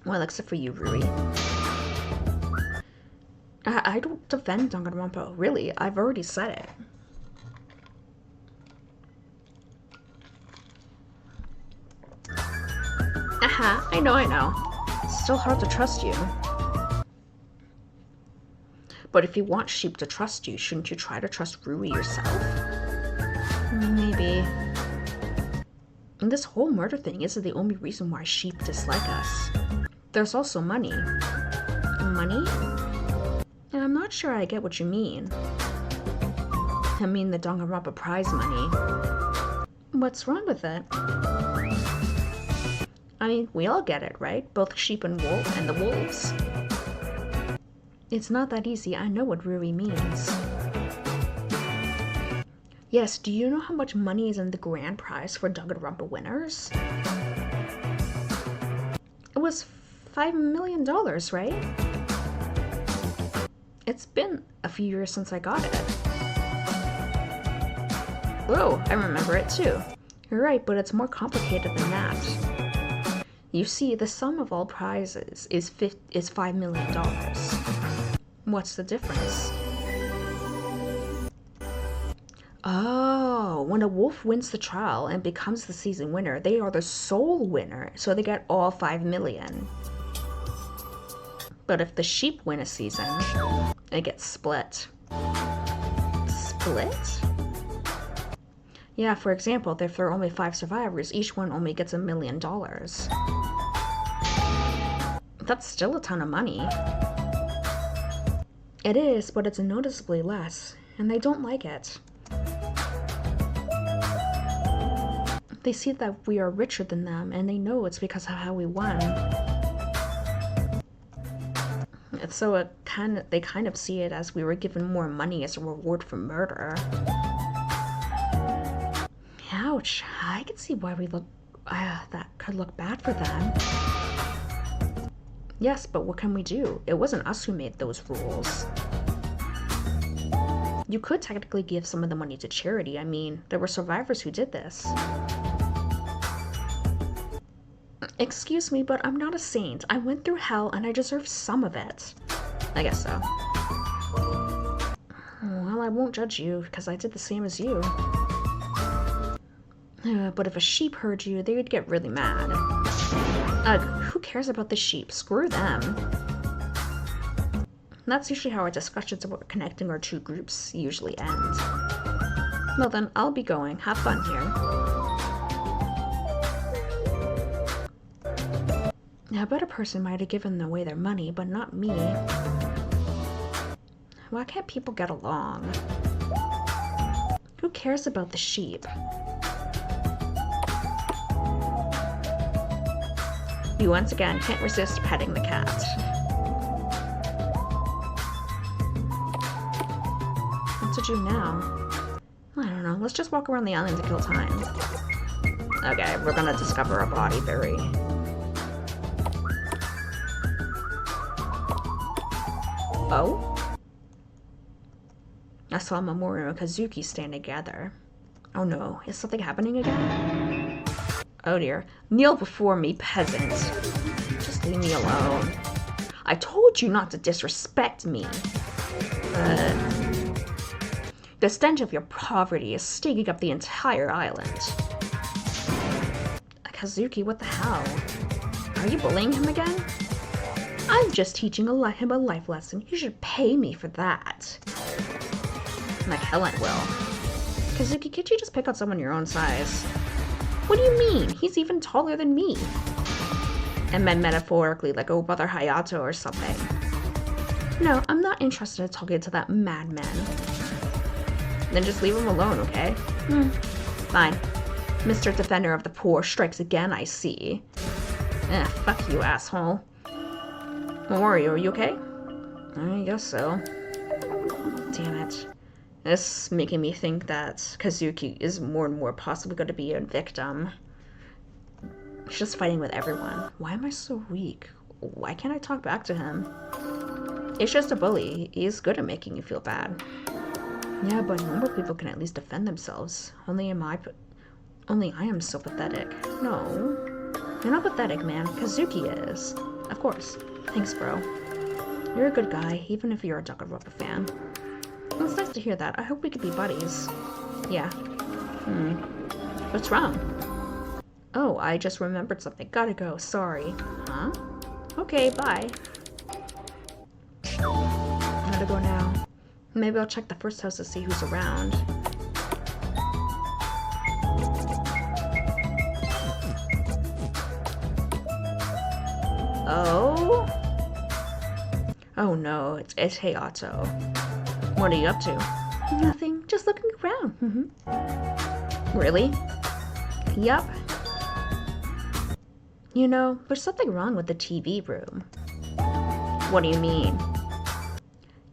Speaker 1: Well, except for you, Rui. I don't defend Danganronpa, really. I've already said it. Aha, I know. It's still hard to trust you. But if you want sheep to trust you, shouldn't you try to trust Rui yourself? Maybe. And this whole murder thing isn't the only reason why sheep dislike us. There's also money. Money? And I'm not sure I get what you mean. I mean the Danganronpa prize money. What's wrong with it? I mean, we all get it, right? Both sheep and the wolves. It's not that easy. I know what Rui means. Yes, do you know how much money is in the grand prize for Danganronpa winners? It was $5 million, right? It's been a few years since I got it. Whoa, I remember it too. You're right, but it's more complicated than that. You see, the sum of all prizes is $5 million. What's the difference? Oh, when a wolf wins the trial and becomes the season winner, they are the sole winner, so they get all $5 million. But if the sheep win a season, it gets split. Split? Yeah, for example, if there are only 5 survivors, each one only gets $1 million. That's still a ton of money. It is, but it's noticeably less, and they don't like it. They see that we are richer than them, and they know it's because of how we won. So they kind of see it as we were given more money as a reward for murder. Ouch, I can see why that could look bad for them. Yes, but what can we do? It wasn't us who made those rules. You could technically give some of the money to charity. I mean, there were survivors who did this. Excuse me, but I'm not a saint. I went through hell and I deserve some of it. I guess so. Well, I won't judge you because I did the same as you. But if a sheep heard you, they would get really mad. Who cares about the sheep? Screw them. That's usually how our discussions about connecting our two groups usually end. Well then, I'll be going. Have fun here. Now, a better person might have given away their money, but not me. Why can't people get along? Who cares about the sheep? You once again can't resist petting the cat. What to do now? I don't know. Let's just walk around the island to kill time. Okay, we're gonna discover a body very... Oh? I saw Mamoru and Kazuki stand together. Oh no, is something happening again? Oh dear. Kneel before me, peasant. Just leave me alone. I told you not to disrespect me. The stench of your poverty is stinking up the entire island. Kazuki, what the hell? Are you bullying him again? I'm just teaching him a life lesson. You should pay me for that. Like hell I will. Kazuki, could you just pick on someone your own size? What do you mean? He's even taller than me. And meant metaphorically, like oh Brother Hayato or something. No, I'm not interested in talking to that madman. Then just leave him alone, okay? Fine. Mr. Defender of the Poor strikes again, I see. Fuck you, asshole. Mamoru, are you okay? I guess so. Damn it. This is making me think that Kazuki is more and more possibly going to be a victim. She's just fighting with everyone. Why am I so weak? Why can't I talk back to him? It's just a bully. He's good at making you feel bad. Yeah, but normal people can at least defend themselves. Only I am so pathetic. No. You're not pathetic, man. Kazuki is. Of course. Thanks, bro. You're a good guy, even if you're a Danganronpa fan. Well, it's nice to hear that. I hope we could be buddies. Yeah. What's wrong? Oh, I just remembered something. Gotta go. Sorry. Huh? Okay, bye. Gotta go now. Maybe I'll check the first house to see who's around. Oh? Oh no, it's Hayato. What are you up to? Nothing, just looking around. Really? Yup. You know, there's something wrong with the TV room. What do you mean?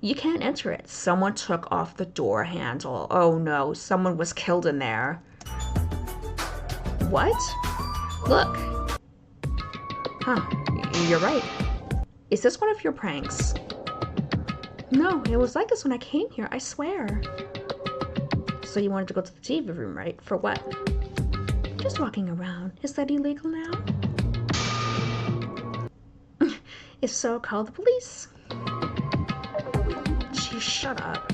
Speaker 1: You can't enter it. Someone took off the door handle. Oh no, someone was killed in there. What? Look. Huh, you're right. Is this one of your pranks? No, it was like this when I came here, I swear. So you wanted to go to the TV room, right? For what? Just walking around. Is that illegal now? If so, call the police. Jeez, shut up.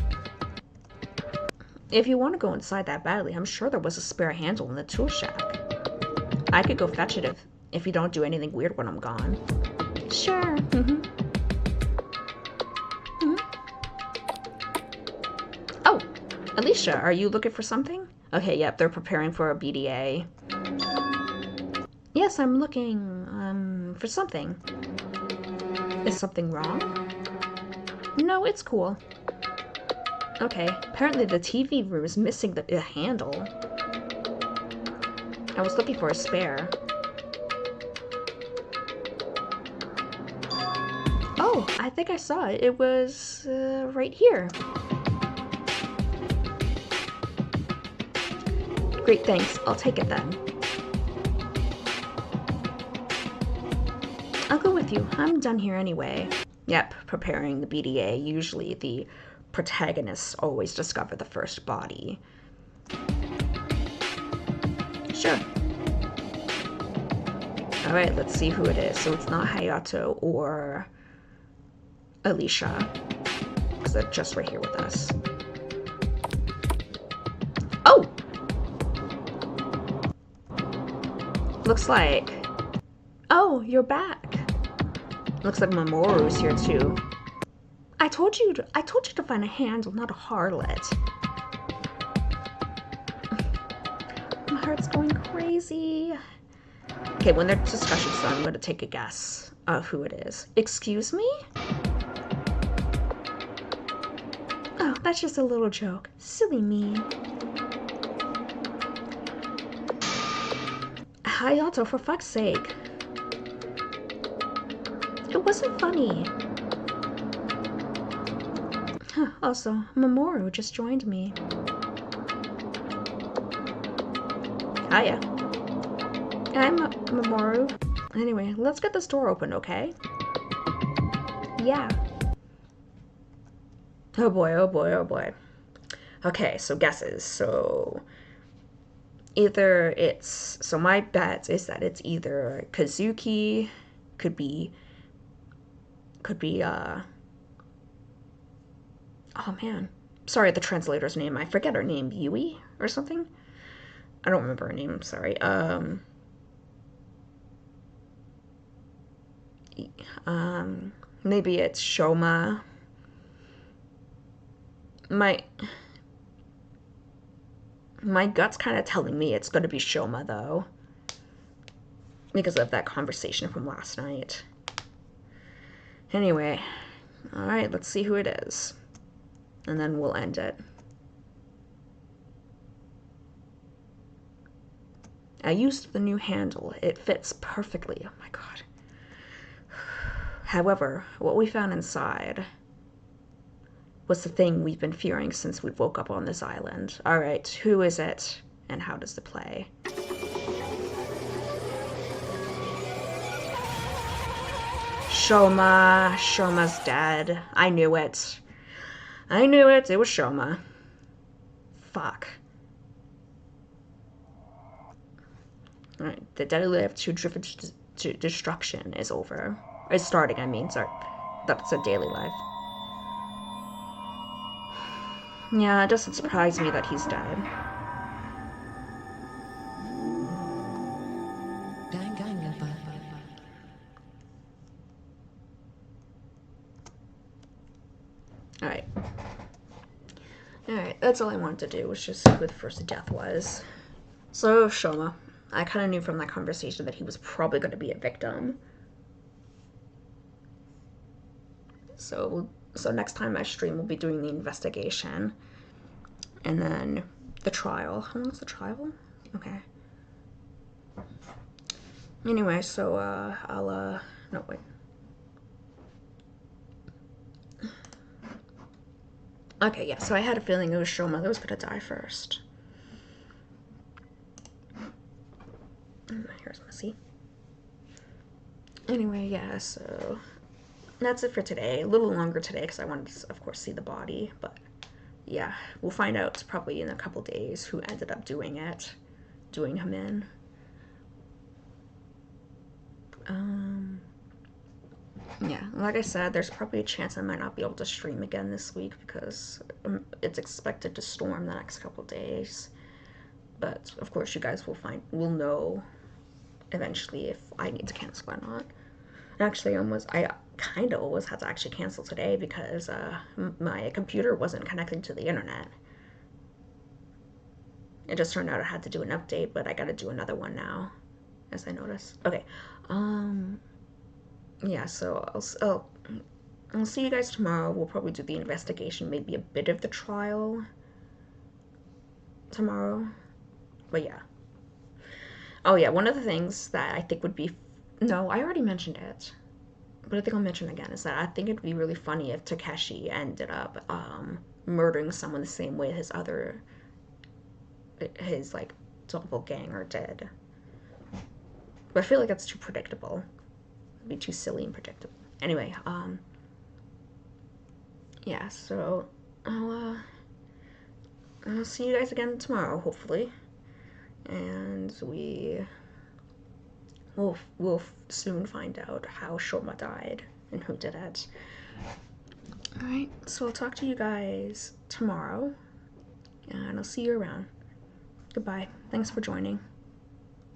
Speaker 1: If you want to go inside that badly, I'm sure there was a spare handle in the tool shack. I could go fetch it if you don't do anything weird when I'm gone. Sure. Oh, Alicia, are you looking for something? Okay, yep, they're preparing for a BDA. Yes, I'm looking, for something. Is something wrong? No, it's cool. Okay, apparently the TV room is missing the handle. I was looking for a spare. Oh, I think I saw it. It was, right here. Great, thanks. I'll take it then. I'll go with you. I'm done here anyway. Yep, preparing the BDA. Usually the protagonists always discover the first body. Sure. Alright, let's see who it is. So it's not Hayato or Alicia, because they're just right here with us. Oh! Looks like... Oh, you're back. Looks like Mamoru's here too. I told you to find a handle, not a harlot. My heart's going crazy. Okay, when their discussion's done, I'm going to take a guess of who it is. Excuse me? Oh, that's just a little joke. Silly me. Hayato, for fuck's sake. It wasn't funny. Huh, also, Mamoru just joined me. Hiya. I'm Mamoru. Anyway, let's get this door open, okay? Yeah. Oh boy, oh boy, oh boy. Okay, so guesses. So my bet is that it's either Kazuki, could be oh man, sorry, the translator's name, I forget her name, Yui or something? I don't remember her name, I'm sorry. Maybe it's Shoma. My gut's kind of telling me it's going to be Shoma, though, because of that conversation from last night. Anyway, alright, let's see who it is. And then we'll end it. I used the new handle. It fits perfectly. Oh my god. However, what we found inside was the thing we've been fearing since we woke up on this island. Alright, who is it, and how does it play? Shoma. Shoma's dead. I knew it. I knew it. It was Shoma. Fuck. Alright, the deadly lift to driven to destruction is over. It's starting, I mean, sorry. That's a daily life. Yeah, it doesn't surprise me that he's dead.
Speaker 3: Danganronpa.
Speaker 1: Alright. Alright, that's all I wanted to do, was just see who the first death was. So, Shoma. I kind of knew from that conversation that he was probably going to be a victim. So next time I stream, we'll be doing the investigation. And then the trial. How long is the trial? Okay. Anyway, so, no, wait. Okay, yeah, so I had a feeling it was Shoma that was gonna die first. My hair's messy. Anyway, yeah, so that's it for today. A little longer today because I wanted to, of course, see the body, but yeah, we'll find out probably in a couple days who ended up doing it, doing him in. Yeah, like I said, there's probably a chance I might not be able to stream again this week because it's expected to storm the next couple days. But of course, you guys will know eventually if I need to cancel or not. Actually, I kind of almost had to actually cancel today because my computer wasn't connecting to the internet. It just turned out I had to do an update, but I got to do another one now, as I noticed. Okay, yeah. So I'll see you guys tomorrow. We'll probably do the investigation, maybe a bit of the trial tomorrow. But yeah. Oh yeah, one of the things that I think would be no, I already mentioned it, but I think I'll mention again is that I think it'd be really funny if Takeshi ended up murdering someone the same way his like doppelganger did. But I feel like that's too predictable. It'd be too silly and predictable. Anyway, yeah. So I'll see you guys again tomorrow, hopefully, and we'll soon find out how Shoma died and who did it. Alright, so I'll talk to you guys tomorrow, and I'll see you around. Goodbye. Thanks for joining.